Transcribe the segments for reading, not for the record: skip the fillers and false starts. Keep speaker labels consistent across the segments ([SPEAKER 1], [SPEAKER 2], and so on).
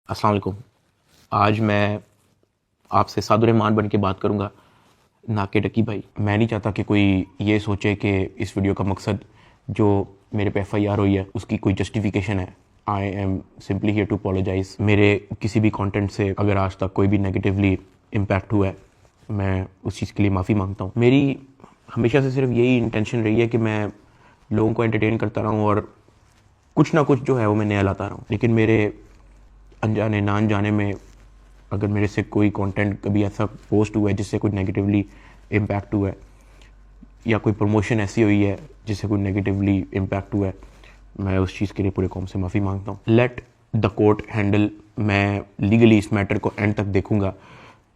[SPEAKER 1] अस्सलाम वालेकुम। आज मैं आपसे सादुर्रहमान बन के बात करूँगा, ना कि डकी भाई। मैं नहीं चाहता कि कोई ये सोचे कि इस वीडियो का मकसद जो मेरे पे FIR हुई है उसकी कोई जस्टिफिकेशन है। I am simply here to apologise. मेरे किसी भी कंटेंट से अगर आज तक कोई भी नेगेटिवली इम्पैक्ट हुआ है, मैं उस चीज़ के लिए माफ़ी मांगता हूँ। मेरी हमेशा से सिर्फ यही इंटेंशन रही है कि मैं लोगों को एंटरटेन करता रहूँ और कुछ ना कुछ जो है वो मैं नया लाता रहूँ। लेकिन मेरे अनजाने ना अनजाने में अगर मेरे से कोई कंटेंट कभी ऐसा पोस्ट हुआ है जिससे कुछ नेगेटिवली इम्पैक्ट हुआ है, या कोई प्रमोशन ऐसी हुई है जिससे कोई नेगेटिवली इम्पैक्ट हुआ है, मैं उस चीज़ के लिए पूरे कौम से माफ़ी मांगता हूँ। Let the court handle. मैं लीगली इस मैटर को एंड तक देखूँगा।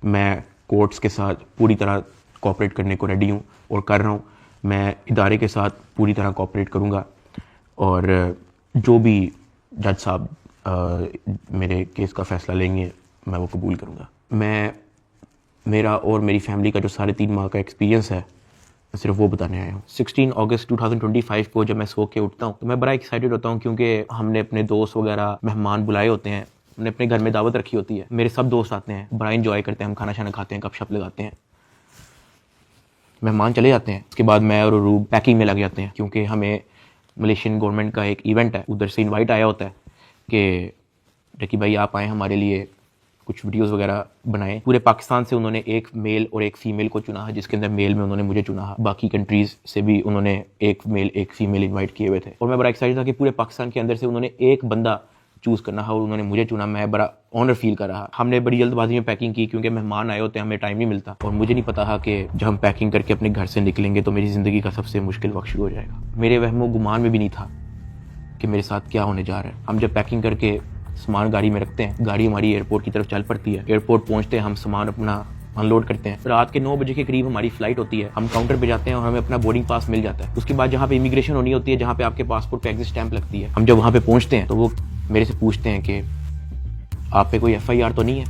[SPEAKER 1] मैं कोर्ट्स के साथ पूरी तरह कोऑपरेट करने को रेडी हूँ और कर रहा हूँ। मैं इदारे के साथ पूरी तरह कोऑपरेट करूँगा और जो भी जज साहब मेरे केस का फ़ैसला लेंगे मैं वो कबूल करूँगा। मेरा और मेरी फैमिली का जो 3.5 माह का एक्सपीरियंस है, मैं सिर्फ वो बताने आया हूँ। 16 अगस्त 2025 को जब मैं सो के उठता हूँ तो मैं बड़ा एक्साइटेड होता हूँ, क्योंकि हमने अपने दोस्त वगैरह मेहमान बुलाए होते हैं। हमने अपने घर में दावत रखी होती है। मेरे सब दोस्त आते हैं, बड़ा इंजॉय करते हैं, हम खाना शाना खाते हैं, गपशप लगाते हैं। मेहमान चले जाते हैं, उसके बाद मैं और रूब पैकिंग में लग जाते हैं, क्योंकि हमें मलेशियन गवर्नमेंट का एक इवेंट है, उधर से इनवाइट आया होता है कि डकी भाई आप आए, हमारे लिए कुछ वीडियोस वगैरह बनाए। पूरे पाकिस्तान से उन्होंने एक मेल और एक फ़ीमेल को चुना है, जिसके अंदर मेल में उन्होंने मुझे चुना है। बाकी कंट्रीज़ से भी उन्होंने एक मेल एक फ़ीमेल इनवाइट किए हुए थे और मैं बड़ा एक्साइटेड था कि पूरे पाकिस्तान के अंदर से उन्होंने एक बंदा चूज़ करना है और उन्होंने मुझे चुना। मैं बड़ा ऑनर फील कर रहा। हमने बड़ी जल्दबाजी में पैकिंग की, क्योंकि मेहमान आए होते हैं, हमें टाइम नहीं मिलता और मुझे नहीं पता था कि जब हम पैकिंग करके अपने घर से निकलेंगे तो मेरी ज़िंदगी का सबसे मुश्किल वक्त शुरू हो जाएगा। मेरे वहमो गुमान में भी नहीं था कि मेरे साथ क्या होने जा रहा है। हम जब पैकिंग करके सामान गाड़ी में रखते हैं, गाड़ी हमारी एयरपोर्ट की तरफ चल पड़ती है। एयरपोर्ट पहुंचते हैं, हम सामान अपना अनलोड करते हैं। रात के 9 बजे के करीब हमारी फ्लाइट होती है। हम काउंटर पे जाते हैं और हमें अपना बोर्डिंग पास मिल जाता है। उसके बाद जहाँ पे इमिग्रेशन होनी होती है, जहाँ पे आपके पासपोर्ट पे एग्जिट स्टैंप लगती है, हम जब वहाँ पे पहुँचते हैं तो वो मेरे से पूछते हैं कि आप पे कोई FIR तो नहीं है।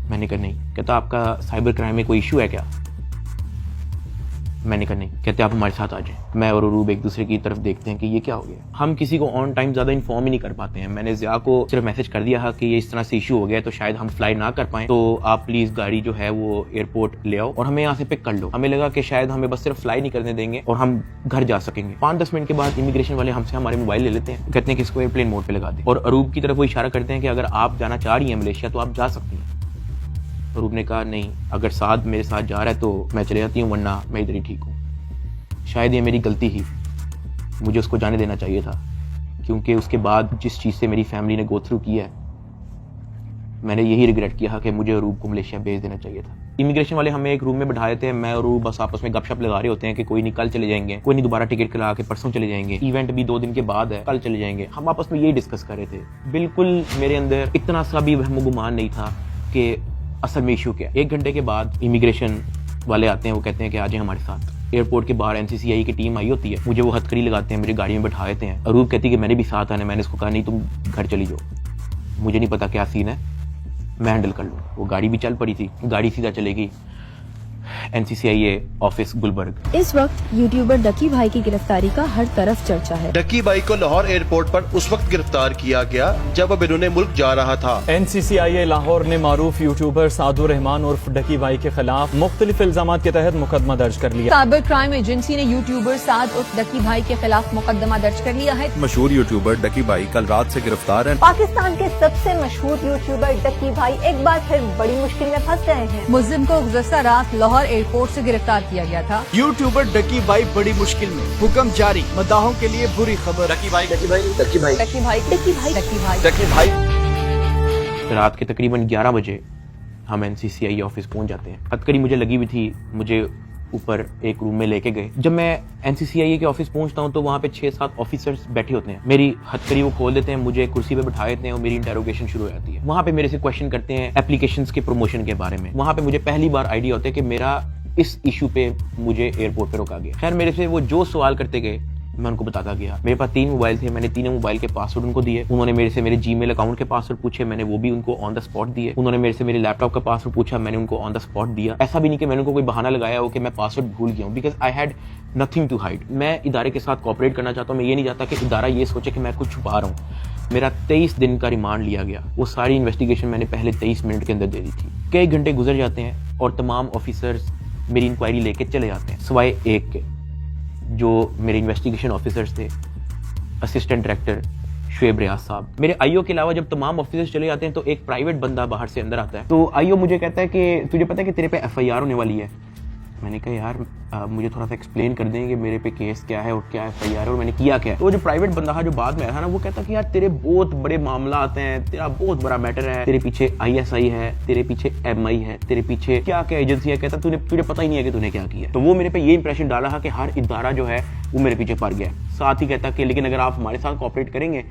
[SPEAKER 1] मैंने कहा नहीं। कहता आपका साइबर क्राइम में कोई इशू है क्या? मैंने कहा नहीं। कहते आप हमारे साथ आ जाएं। मैं और अरूब एक दूसरे की तरफ देखते हैं कि ये क्या हो गया। हम किसी को ऑन टाइम ज़्यादा इन्फॉर्म ही नहीं कर पाते हैं। मैंने ज़िया को सिर्फ मैसेज कर दिया है कि ये इस तरह से इशू हो गया है, तो शायद हम फ्लाई ना कर पाएं, तो आप प्लीज़ गाड़ी जो है वो एयरपोर्ट ले आओ और हमें यहाँ से पिक कर लो। हमें लगा कि शायद हमें बस सिर्फ फ्लाई नहीं करने देंगे और हम घर जा सकेंगे। 5-10 मिनट के बाद इमिग्रेशन वाले हमसे हमारे मोबाइल ले लेते हैं, कहते हैं कि इसको एयरप्लेन मोड पर लगा दें और अरूब की तरफ वो इशारा करते हैं कि अगर आप जाना चाह रही हैं मलेशिया तो आप जा सकती हैं। अरूब ने कहा नहीं, अगर साथ मेरे साथ जा रहा है तो मैं चले जाती हूँ, वरना मैं इधर ही ठीक हूँ। शायद ये मेरी गलती ही, मुझे उसको जाने देना चाहिए था, क्योंकि उसके बाद जिस चीज़ से मेरी फैमिली ने गो थ्रू किया है, मैंने यही रिग्रेट किया कि मुझे अरूब को मलेशिया भेज देना चाहिए था। इमिग्रेशन वाले हमें एक रूम में बैठाए थे। मैं और अरूब बस आपस में गपशप लगा रहे होते हैं कि कोई नहीं कल चले जाएंगे, कोई नहीं दोबारा टिकट करा के परसों चले जाएंगे, इवेंट भी 2 दिन के बाद है, कल चले जाएंगे। हम आपस में यही डिस्कस कर रहे थे। बिल्कुल मेरे अंदर इतना सा भी वहम गुमान नहीं था कि असल में इशू क्या है। 1 घंटे के बाद इमिग्रेशन वाले आते हैं, वो कहते हैं कि आ जाए हमारे साथ। एयरपोर्ट के बाहर NCCI की टीम आई होती है, मुझे वो हथकड़ी लगाते हैं, मेरी गाड़ी में बैठा देते हैं। अरूब कहती कि मैंने भी साथ आना है। मैंने इसको कहा नहीं, तुम घर चली जाओ, मुझे नहीं पता क्या सीन है, मैं हैंडल कर लूँ। वो गाड़ी भी चल पड़ी थी, गाड़ी सीधा चलेगी NCCI ऑफिस गुलबर्ग।
[SPEAKER 2] इस वक्त यूट्यूबर डकी भाई की गिरफ्तारी का हर तरफ चर्चा है।
[SPEAKER 3] डकी भाई को लाहौर एयरपोर्ट पर उस वक्त गिरफ्तार किया गया जब अब इन्होंने मुल्क जा रहा था।
[SPEAKER 4] NCCI लाहौर ने मारूफ यूट्यूबर सादुर्रहमान उर्फ डकी भाई के खिलाफ मुख्तलिफ इल्जाम के तहत मुकदमा दर्ज कर लिया।
[SPEAKER 5] साइबर क्राइम एजेंसी ने यूट्यूबर साद उर्फ डकी भाई के खिलाफ मुकदमा दर्ज कर लिया है।
[SPEAKER 6] मशहूर यूट्यूबर डकी भाई कल रात से गिरफ्तार है।
[SPEAKER 7] पाकिस्तान के सबसे मशहूर यूट्यूबर डकी भाई एक बार फिर बड़ी मुश्किल में फंस गए हैं।
[SPEAKER 5] मुल्जिम को गुज़श्ता रात लाहौर एयरपोर्ट से गिरफ्तार किया गया था।
[SPEAKER 8] यूट्यूबर डकी भाई बड़ी मुश्किल में, हुक्म जारी, मदाहों के लिए बुरी खबर।
[SPEAKER 7] डकी भाई डकी भाई डकी भाई डकी भाई डकी भाई
[SPEAKER 8] डकी भाई डकी भाई।
[SPEAKER 1] रात के तकरीबन 11 बजे हम NCCI ऑफिस पहुंच जाते हैं। हथकड़ी मुझे लगी हुई थी, मुझे ऊपर एक रूम में लेके गए। जब मैं NCCI के ऑफिस पहुंचता हूं तो वहां पे 6-7 ऑफिसर्स बैठे होते हैं। मेरी हथकड़ी वो खोल देते हैं, मुझे कुर्सी पे बिठा देते हैं और मेरी इंटेरोगेशन शुरू हो जाती है। वहां पे मेरे से क्वेश्चन करते हैं एप्लीकेशंस के प्रमोशन के बारे में। वहां पे मुझे पहली बार आइडिया होता है कि मेरा इस इशू पे मुझे एयरपोर्ट पे रोका गया। खैर मेरे से वो जो सवाल करते गए मैं उनको बताता गया। मेरे पास 3 मोबाइल थे, मैंने तीनों मोबाइल के पासवर्ड उनको दिए। उन्होंने मेरे से मेरे जीमेल अकाउंट के पासवर्ड पूछे, मैंने वो भी उनको ऑन द स्पॉट दिए। उन्होंने मेरे से मेरे लैपटॉप का पासवर्ड पूछा, मैंने उनको ऑन द स्पॉट दिया। ऐसा भी नहीं कि मैंने उनको कोई बहाना लगाया हो कि मैं पासवर्ड भूल गया हूँ, because I had nothing to hide. मैं इदारे के साथ कोऑपरेट करना चाहता हूँ। मैं ये नहीं चाहता कि इदारा ये सोचे कि मैं कुछ छुपा रहा हूँ। मेरा 23 दिन का रिमांड लिया गया। वो सारी इन्वेस्टिगेशन मैंने पहले 23 मिनट के अंदर दे दी थी। कई घंटे गुजर जाते हैं और तमाम ऑफिसर्स मेरी इंक्वायरी लेके चले जाते हैं, सिवाय एक के, जो मेरे इन्वेस्टिगेशन ऑफिसर्स थे, असिस्टेंट डायरेक्टर शुएब रियाज साहब। मेरे आईओ के अलावा जब तमाम ऑफिसर्स चले जाते हैं तो एक प्राइवेट बंदा बाहर से अंदर आता है। तो आईओ मुझे कहता है कि तुझे पता है कि तेरे पे एफआईआर होने वाली है। मैंने कहा यार मुझे थोड़ा सा एक्सप्लेन कर दें कि मेरे पे केस क्या है और क्या एफआईआर है और मैंने किया क्या है। तो जो प्राइवेट बंदा जो बाद में आया था ना, वो कहता कि यार तेरे बहुत बड़े मामला आते हैं, तेरा बहुत बड़ा मैटर है, तेरे पीछे ISI है, तेरे पीछे MI है, तेरे पीछे क्या क्या एजेंसी है। कहता तुझे पता ही नहीं है कि तूने क्या किया। तो वो मेरे पे ये इंप्रेशन डाला कि हर इदारा जो है वो मेरे पीछे पड़ गया। साथ ही कहता कि लेकिन अगर आप हमारे साथ कोऑपरेट करेंगे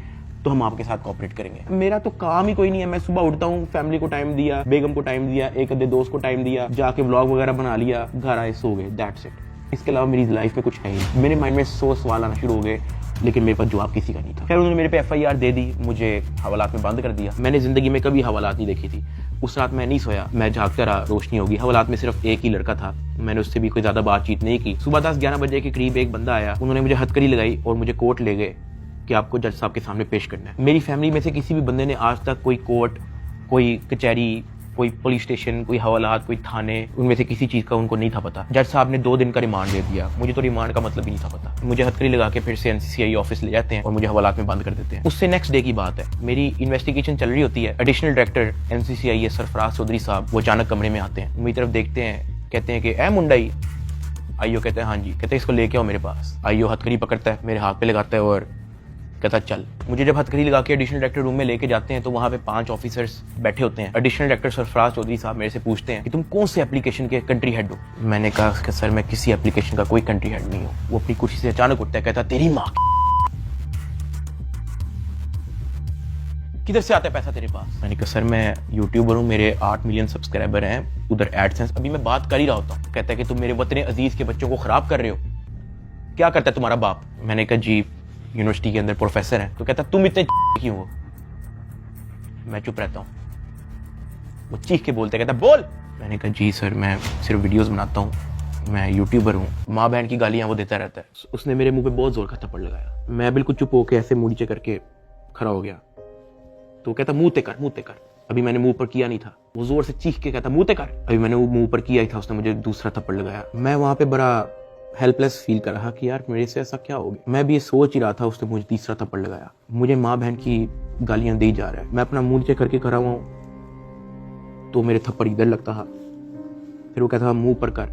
[SPEAKER 1] तो हम आपके साथ कोऑपरेट करेंगे। मेरा तो काम ही कोई नहीं है। मैं सुबह उठता हूँ, फैमिली को टाइम दिया, बेगम को टाइम दिया, एक आधे दोस्त को टाइम दिया, जाके व्लॉग वगैरह बना लिया, घर आए, सो गए, दैट्स इट। इसके अलावा मेरी लाइफ में कुछ है ही। मेरे माइंड में 100 सवाल आना शुरू हो गए, लेकिन मेरे पास जवाब किसी का नहीं था। फिर उन्होंने मेरे पे FIR दे दी, मुझे हवालात में बंद कर दिया। मैंने जिंदगी में कभी हवालात नहीं देखी थी। उस रात मैं नहीं सोया, मैं जागता रहा, रोशनी होगी। हवालात में सिर्फ एक ही लड़का था, मैंने उससे भी कोई ज्यादा बातचीत नहीं की। सुबह 10-11 बजे के करीब एक बंदा आया, उन्होंने मुझे हथकड़ी लगाई और मुझे कोर्ट ले गए कि आपको जज साहब के सामने पेश करना है। मेरी फैमिली में से किसी भी बंदे ने आज तक कोई कोर्ट, कोई कचहरी, कोई पुलिस स्टेशन, कोई हवालात, कोई थाने, उनमें से किसी चीज का उनको नहीं था पता। जज साहब ने 2 दिन का रिमांड दे दिया। मुझे तो रिमांड का मतलब ही नहीं था पता। मुझे हथकड़ी लगा के फिर से NCCI ऑफिस ले जाते हैं और मुझे हवालात में बंद कर देते हैं। उससे नेक्स्ट डे की बात है, मेरी इन्वेस्टिगेशन चल रही होती है। Additional director NCCI Sarfaraz Chaudhary sahab वो अचानक कमरे में आते हैं, मेरी तरफ देखते हैं, कहते हैं कि ए मुंडाई। आईओ कहते हैं हाँ जी। कहते हैं इसको लेके आओ मेरे पास। आईओ हथकड़ी पकड़ता है, मेरे हाथ पे लगाता है और कहता चल। मुझे जब हथकड़ी लगा के एडिशनल डायरेक्टर रूम में लेके जाते हैं तो वहां पे 5 ऑफिसर्स बैठे होते हैं। एडिशनल डायरेक्टर सरफराज चौधरी साहब मेरे से पूछते हैं कि तुम कौन से एप्लीकेशन के कंट्री हेड हो। मैंने कहा कि सर मैं किसी एप्लीकेशन का कोई कंट्री हेड नहीं हूँ। वो अपनी कुर्सी से अचानक उठता है, कहता तेरी माँ किधर से आता है पैसा तेरे पास। मैंने कहा सर मैं यूट्यूबर हूँ, मेरे 8 मिलियन सब्सक्राइबर हैं, उधर एडसेंस अभी मैं बात कर ही रहा होता हूँ। कहता है कि तुम मेरे वतन अजीज के बच्चों को खराब कर रहे हो, क्या करता है तुम्हारा बाप। मैंने कहा जी यूनिवर्सिटी के अंदर प्रोफेसर है। तो कहता तुम इतने क्यों हो। मैं चुप रहता हूँ। वो चीख के बोलते, कहता बोल। मैंने कहा जी सर मैं सिर्फ वीडियोस बनाता हूँ, मैं यूट्यूबर हूँ। माँ बहन की गालियां वो देता रहता है। उसने मेरे मुंह पे बहुत जोर का थप्पड़ लगाया। मैं बिल्कुल चुप होकर ऐसे मुंह नीचे करके खड़ा हो गया। तो कहता मुंह ते कर, मुंह ते कर। अभी मैंने मुंह पर किया नहीं था। वो जोर से चीख के कहता मुंह ते कर। अभी मैंने वो मुंह पर किया ही था, उसने मुझे दूसरा थप्पड़ लगाया। मैं वहां पे बड़ा हेल्पलेस फील कर रहा कि यार मेरे से ऐसा क्या हो गया। मैं भी ये सोच ही रहा था, उसने मुझे तीसरा थप्पड़ लगाया। मुझे माँ बहन की गालियां दी जा रहा है। मैं अपना मुंह नीचे करके खड़ा हुआ हूँ तो मेरे थप्पड़ इधर लगता है, फिर वो कहता था मुंह पर कर,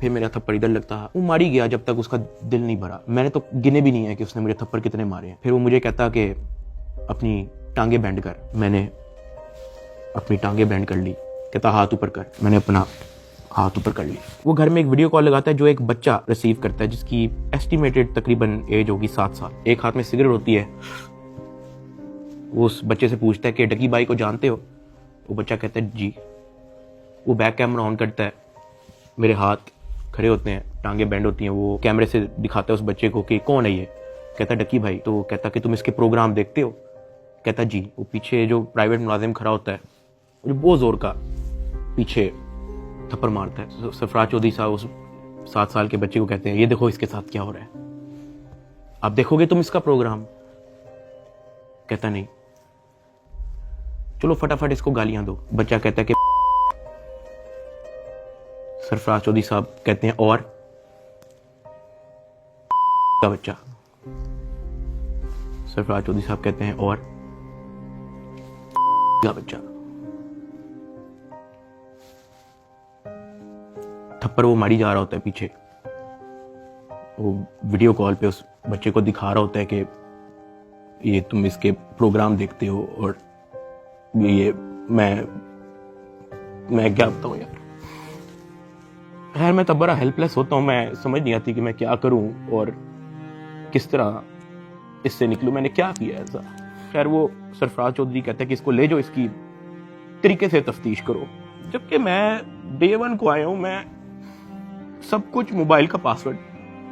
[SPEAKER 1] फिर मेरा थप्पड़ इधर लगता है। वो मारी गया जब तक उसका दिल नहीं भरा। मैंने तो गिने भी नहीं है कि उसने मुझे थप्पड़ कितने मारे हैं। फिर वो मुझे कहता कि अपनी टांगे बैंड कर। मैंने अपनी टांगे बैंड कर ली। कहता हाथ ऊपर कर। मैंने अपना हाथ ऊपर कर ली। वो घर में एक वीडियो कॉल लगाता है जो एक बच्चा रिसीव करता है जिसकी एस्टिमेटेड तकरीबन एज होगी 7 साल। एक हाथ में सिगरेट होती है। वो उस बच्चे से पूछता है कि डकी बाई को जानते हो। वो बच्चा कहता है जी। वो बैक कैमरा ऑन करता है, मेरे हाथ खड़े होते हैं, टांगे बैंड होती हैं। वो कैमरे से दिखाता है उस बच्चे को कि कौन है ये। कहता है डकी भाई। तो कहता कि तुम इसके प्रोग्राम देखते हो। कहता जी। वो पीछे जो प्राइवेट मुलाजिम खड़ा होता है जो बहुत जोर का पीछे थप्पड़ मारता है। सरफराज चौधरी साहब उस 7 साल के बच्चे को कहते हैं ये देखो इसके साथ क्या हो रहा है, आप देखोगे तुम इसका प्रोग्राम। कहता नहीं, चलो फटाफट इसको गालियां दो। बच्चा कहता है कि सरफराज चौधरी साहब कहते हैं और का बच्चा। सरफराज चौधरी साहब कहते हैं और का बच्चा। थप्पड़ वो मारी जा रहा होता है पीछे। वो वीडियो कॉल पे उस बच्चे को दिखा रहा होता है कि ये तुम इसके प्रोग्राम देखते हो और ये मैं क्या बताऊं यार। खैर मैं तब बड़ा हेल्पलेस होता हूँ। मैं समझ नहीं आती कि मैं क्या करूं और किस तरह इससे निकलूं। मैंने क्या किया ऐसा। खैर वो सरफराज चौधरी कहता है कि इसको ले जाओ, इसकी तरीके से तफ्तीश करो। जबकि मैं डे 1 को आया हूं। मैं सब कुछ, मोबाइल का पासवर्ड,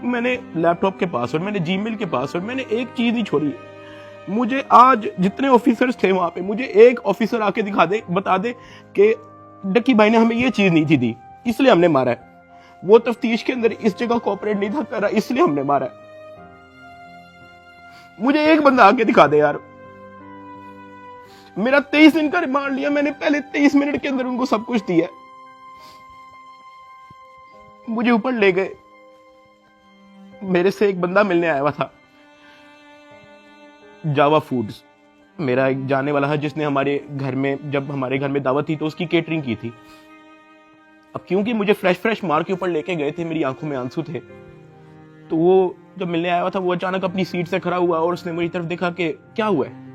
[SPEAKER 1] मैंने लैपटॉप के पासवर्ड, मैंने जीमेल के पासवर्ड, मैंने एक चीज नहीं छोड़ी। मुझे आज जितने ऑफिसर्स थे वहां पे, मुझे एक ऑफिसर आके दिखा दे, बता दे कि डकी भाई ने हमें ये चीज नहीं थी दी इसलिए हमने मारा है, वो तफ्तीश के अंदर इस जगह कोऑपरेट नहीं था कर रहा इसलिए हमने मारा है। मुझे एक बंदा आके दिखा दे यार। मेरा 23 दिन का रिमांड लिया मैंने, पहले 23 मिनट के अंदर उनको सब कुछ दिया। मुझे ऊपर ले गए, मेरे से एक बंदा मिलने आया हुआ था, जावा फूड्स, मेरा एक जानने वाला है जिसने हमारे घर में, जब हमारे घर में दावत थी तो उसकी केटरिंग की थी। अब क्योंकि मुझे फ्रेश मार के ऊपर लेके गए थे, मेरी आंखों में आंसू थे, तो वो जब मिलने आया हुआ था वो अचानक अपनी सीट से खड़ा हुआ और उसने मेरी तरफ देखा कि क्या हुआ है।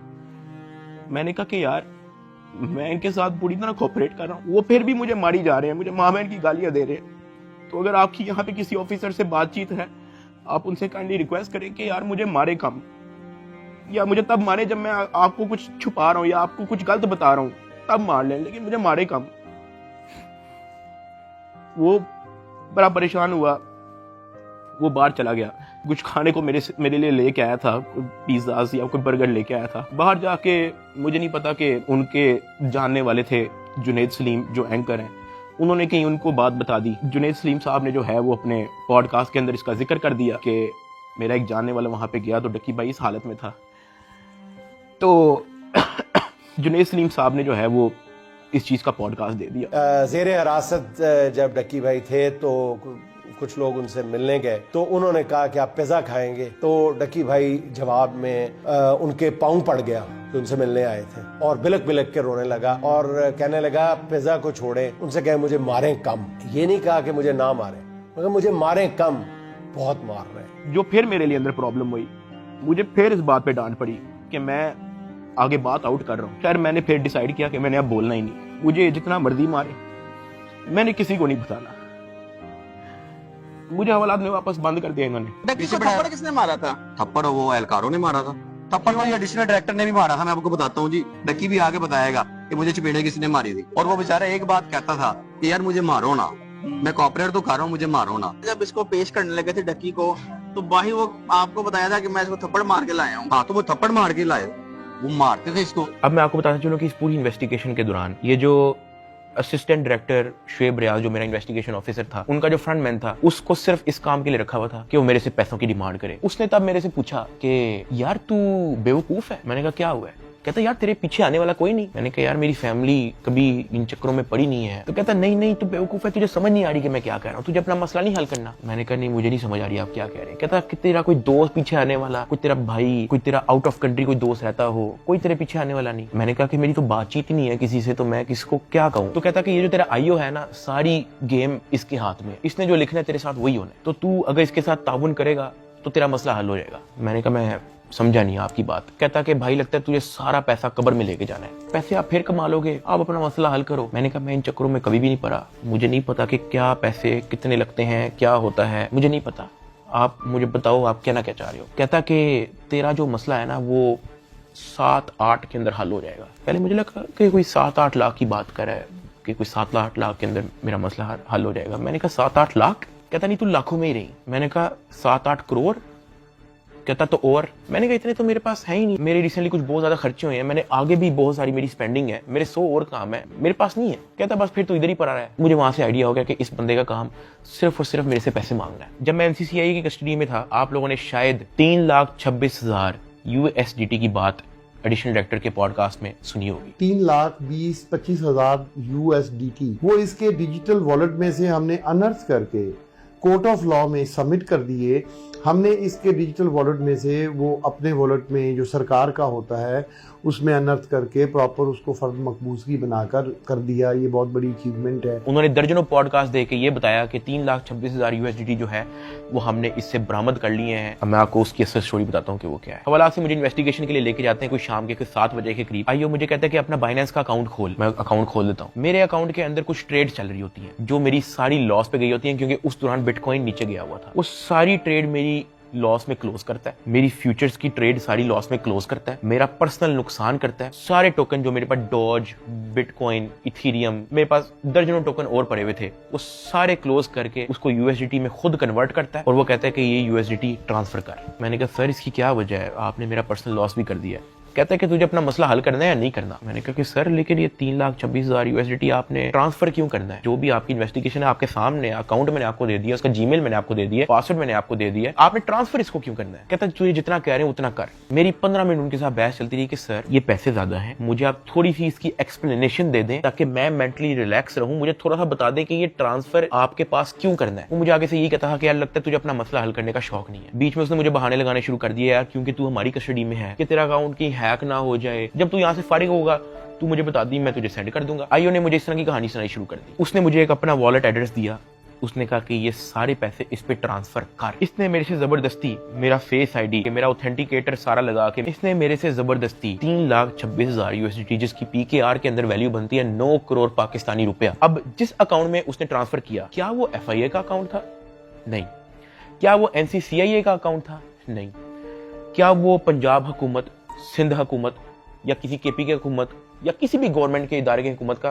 [SPEAKER 1] मैंने कहा कि यार मैं इनके साथ पूरी तरह कोऑपरेट कर रहा हूँ, वो फिर भी मुझे मारी जा रहे हैं, मुझे माँ बहन की गालियां दे रहे हैं। तो अगर आपकी यहाँ पे किसी ऑफिसर से बातचीत है, आप उनसे काइंडली रिक्वेस्ट करें कि यार मुझे मारे कम, या मुझे तब मारे जब मैं आपको कुछ छुपा रहा हूँ या आपको कुछ गलत बता रहा हूँ, तब मार लें, लेकिन मुझे मारे कम। वो बड़ा परेशान हुआ, वो बाहर चला गया, कुछ खाने को मेरे लिए लेके आया था, पिज्जा या कोई बर्गर लेके आया था। बाहर जाके मुझे नहीं पता कि उनके जानने वाले थे जुनैद सलीम जो एंकर हैं, उन्होंने कहीं उनको बात बता दी। जुनैद सलीम साहब ने जो है वो अपने पॉडकास्ट के अंदर इसका जिक्र कर दिया कि मेरा एक जानने वाला वहां पे गया तो डक्की भाई इस हालत में था। तो जुनैद सलीम साहब ने जो है वो इस चीज का पॉडकास्ट दे दिया।
[SPEAKER 9] ज़ेरे हिरासत जब डक्की भाई थे तो कुछ लोग उनसे मिलने गए, तो उन्होंने कहा कि आप पिज़्ज़ा खाएंगे, तो डक्की भाई जवाब में उनके पाँव पड़ गया जो उनसे मिलने आए थे, और बिलक बिलक के रोने लगा और कहने लगा पिज़्ज़ा को छोड़े, उनसे कहे मुझे मारें कम। ये नहीं कहा कि मुझे ना मारें, मगर मुझे मारें कम, बहुत मार रहे हैं।
[SPEAKER 1] जो फिर मेरे लिए अंदर प्रॉब्लम हुई, मुझे फिर इस बात पे डांट पड़ी कि मैं आगे बात आउट कर रहा हूँ। खैर मैंने फिर डिसाइड किया कि मैंने अब बोलना ही नहीं, मुझे जितना मर्जी मारे, मैंने किसी को नहीं बताना। मुझे हवालात में वापस बंद कर दिया इन्होंने।
[SPEAKER 10] थप्पड़ किसने मारा था? थप्पड़ वो एहलकारों ने मारा था। थप्पड़ वो एडिशनल डायरेक्टर ने भी मारा था, मैं आपको बताता हूँ जी। डक्की भी आगे बताएगा कि मुझे चपेड़े किसने मारी थी, और वो बेचारा एक बात कहता था कि यार मुझे मारो ना, मैं कॉपरेट तो कर रहा हूँ, मुझे मारो ना।
[SPEAKER 11] जब इसको पेश करने लगे थे डक्की को, तो भाई वो आपको बताया था कि मैं इसको थप्पड़ मार के लाया हूँ।
[SPEAKER 10] हाँ, तो वो थप्पड़ मार के लाए, वो मारते थे इसको।
[SPEAKER 1] अब मैं आपको बताना चलूं कि इस पूरी इन्वेस्टिगेशन के दौरान ये जो असिस्टेंट डायरेक्टर शुएब रियाज जो मेरा इन्वेस्टिगेशन ऑफिसर था, उनका जो फ्रंटमैन था, उसको सिर्फ इस काम के लिए रखा हुआ था कि वो मेरे से पैसों की डिमांड करे। उसने तब मेरे से पूछा कि यार तू बेवकूफ है। मैंने कहा क्या हुआ है? कहता यार तेरे पीछे आने वाला कोई नहीं। मैंने कहा यार मेरी फैमिली कभी इन चक्करों में पड़ी नहीं है। तो कहता नहीं तू बेवकूफ है, तुझे समझ नहीं आ रही कि मैं क्या कह रहा हूँ, तुझे अपना मसला नहीं हल करना। मैंने कहा नहीं मुझे नहीं समझ आ रही आप क्या कह रहे हैं। कहता कि तेरा कोई दोस्त पीछे आने वाला, कोई तेरा भाई, कोई तेरा आउट ऑफ कंट्री कोई दोस्त रहता हो, कोई तेरे पीछे आने वाला नहीं। मैंने कहा कि मेरी तो बातचीत ही नहीं है किसी से, तो मैं किसको क्या कहूँ। तो कहता कि ये जो तेरा आईओ है ना, सारी गेम इसके हाथ में, इसने जो लिखना है तेरे साथ वही होना है, तो तू अगर इसके साथ ताउन करेगा तो तेरा मसला हल हो जाएगा। मैंने कहा मैं समझा नहीं आपकी बात। कहता कि भाई लगता है तुझे सारा पैसा कब्र में लेके जाना है, पैसे आप फिर कमा लोगे, आप अपना मसला हल करो। मैंने कहा मैं इन चक्करों में कभी भी नहीं पड़ा, मुझे नहीं पता कि क्या पैसे कितने लगते हैं, क्या होता है, मुझे नहीं पता, आप मुझे बताओ आप क्या ना क्या चाह रहे हो। कहता कि तेरा जो मसला है ना वो 7-8 के अंदर हल हो जाएगा। पहले मुझे लगा कि कोई 7-8 लाख की बात कर रहा है कि कोई 7-8 लाख के अंदर मेरा मसला हल हो जाएगा। मैंने कहा 7-8 लाख? कहता नहीं तू लाखों में ही रही। मैंने कहा 7-8 करोड़? कहता तो और। मैंने कहा इतने तो मेरे पास है ही नहीं, मेरे रिसेंटली कुछ बहुत ज्यादा खर्चे हुए हैं, मैंने आगे भी बहुत सारी मेरी स्पेंडिंग है, मेरे 100 और काम है, मेरे पास नहीं है। कहता बस फिर तो इधर ही पड़ा रहा है। मुझे वहां से आइडिया हो गया कि इस बंदे का काम सिर्फ और सिर्फ मेरे से पैसे मांगना है। जब मैं एनसीसीआई की कस्टडी में था, आप लोगों ने शायद 3,26,000 USDT की बात एडिशनल डायरेक्टर के पॉडकास्ट में सुनी होगी।
[SPEAKER 12] 3,20,25,000 USDT वो इसके डिजिटल वॉलेट में से हमने अनर्थ करके कोर्ट ऑफ लॉ में सबमिट कर दिए। हमने इसके डिजिटल वॉलेट में से वो अपने वॉलेट में जो सरकार का होता है उसमें अनर्थ करके प्रॉपर उसको फर्द मकबूजगी बनाकर कर दिया। ये बहुत बड़ी अचीवमेंट है।
[SPEAKER 1] उन्होंने दर्जनों पॉडकास्ट देके ये बताया कि 3,26,000 USDT जो है वो हमने इससे बरामद कर लिए हैं। अब मैं आपको उसकी असल स्टोरी बताता हूँ कि वो क्या है। हवाला से मुझे इन्वेस्टिगेशन के लिए लेके जाते हैं कोई शाम के 7 बजे के करीब। आइयो मुझे कहता है कि अपना बाइनेंस का अकाउंट खोल। मैं अकाउंट खोल देता हूँ। मेरे अकाउंट के अंदर कुछ ट्रेड चल रही होती है जो मेरी सारी लॉस पे गई होती है, क्योंकि उस दौरान बिटकॉइन नीचे गया हुआ था। वो सारी ट्रेड मेरी लॉस में क्लोज करता है, मेरी फ्यूचर्स की ट्रेड सारी लॉस में क्लोज करता है, मेरा पर्सनल नुकसान करता है। सारे टोकन जो मेरे पास डॉज, बिटकॉइन, इथेरियम, मेरे पास दर्जनों टोकन और पड़े हुए थे, वो सारे क्लोज करके उसको USDT में खुद कन्वर्ट करता है और वो कहता है कि ये USDT ट्रांसफर कर। मैंने कहा सर इसकी क्या वजह है, आपने मेरा पर्सनल लॉस भी कर दिया है। कहता है कि तुझे अपना मसला हल करना है या नहीं करना। मैंने कहा कि सर लेकिन ये 3,26,000 USDT आपने ट्रांसफर क्यों करना है? जो भी आपकी इन्वेस्टिगेशन है आपके सामने, अकाउंट मैंने आपको दे दिया, उसका जीमेल मैंने आपको दे दिया, पासवर्ड मैंने आपको दे दिया, आपने ट्रांसफर इसको क्यों करना है? कहता है तुझे जितना कह रहे हैं उतना कर। मेरी 15 मिनट उनके साथ बहस चलती रही कि सर ये पैसे ज्यादा हैं, मुझे आप थोड़ी सी इसकी एक्सप्लेनेशन दे दें ताकि मैं मेंटली रिलैक्स रहूं, मुझे थोड़ा सा बता दें कि ये ट्रांसफर आपके पास क्यों करना है। वो मुझे आगे से यही कहता था कि यार लगता है तुझे अपना मसला हल करने का शौक नहीं है। बीच में उसने मुझे बहाने लगाने शुरू कर दिए, यार क्योंकि तू हमारी कस्टडी में है कि तेरा अकाउंट की हैक ना हो जाए, जब तू यहाँ से फारिग होगा तू मुझे बता दी, मैं तुझे सेंड कर दूंगा। आईओ ने मुझे इस तरह की कहानी सुनाई शुरू कर दी। उसने मुझे एक अपना वॉलेट एड्रेस दिया, उसने कहा कि ये सारे पैसे इस पे ट्रांसफर कर। इसने मेरे से जबरदस्ती मेरा फेस आईडी, मेरा ऑथेंटिकेटर सारा लगा के इसने मेरे से जबरदस्ती 3,26,000 USDT, जिसकी PKR के अंदर वैल्यू बनती है 9 करोड़ पाकिस्तानी रुपया। अब जिस अकाउंट में उसने ट्रांसफर किया, क्या वो FIA का अकाउंट था? नहीं। क्या वो NCCIA का अकाउंट था? नहीं। क्या वो पंजाब हुकूमत, सिंध हुकूमत या किसी KP की हुकूमत या किसी भी गवर्नमेंट के इदारे की हुकूमत का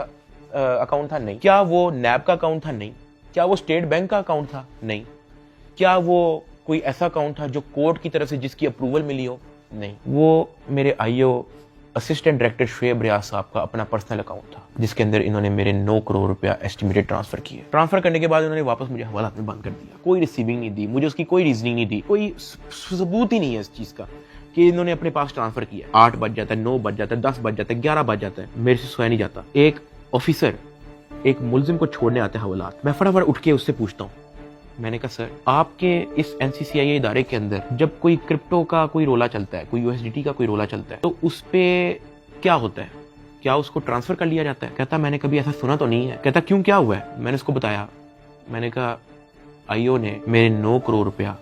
[SPEAKER 1] अकाउंट था? नहीं। क्या वो NAB का अकाउंट था? नहीं। क्या वो स्टेट बैंक का अकाउंट था? नहीं। क्या वो कोई ऐसा अकाउंट था जो कोर्ट की तरफ से जिसकी अप्रूवल मिली हो? नहीं। वो मेरे IO असिस्टेंट डायरेक्टर शुएब रियाज साहब का अपना पर्सनल अकाउंट था, जिसके अंदर इन्होंने मेरे 9 करोड़ रुपया एस्टिमेटेड ट्रांसफर किए। ट्रांसफर करने के बाद उन्होंने वापस मुझे हवालात में बंद कर दिया। कोई रिसीविंग नहीं दी, मुझे उसकी कोई रीजनिंग नहीं दी, कोई सबूत ही नहीं है इस चीज का कि इन्होंने अपने पास ट्रांसफर किया। 8 बज जाता है, 9 बज जाता है, 10 बज जाता है, 11 बज जाता है, मेरे से सोया नहीं जाता। एक ऑफिसर एक मुलजिम को छोड़ने आते हैं हवालात, मैं फटाफट उठ के उससे पूछता हूँ, मैंने कहा सर आपके इस NCCIA इदारे के अंदर जब कोई क्रिप्टो का कोई रोला चलता है, कोई USDT का कोई रोला चलता है, तो उस पे क्या होता है? क्या उसको ट्रांसफर कर लिया जाता है? कहता मैंने कभी ऐसा सुना तो नहीं है। कहता क्यों, क्या हुआ है? मैंने उसको बताया, मैंने कहा IO ने मेरे 9 करोड़ रुपया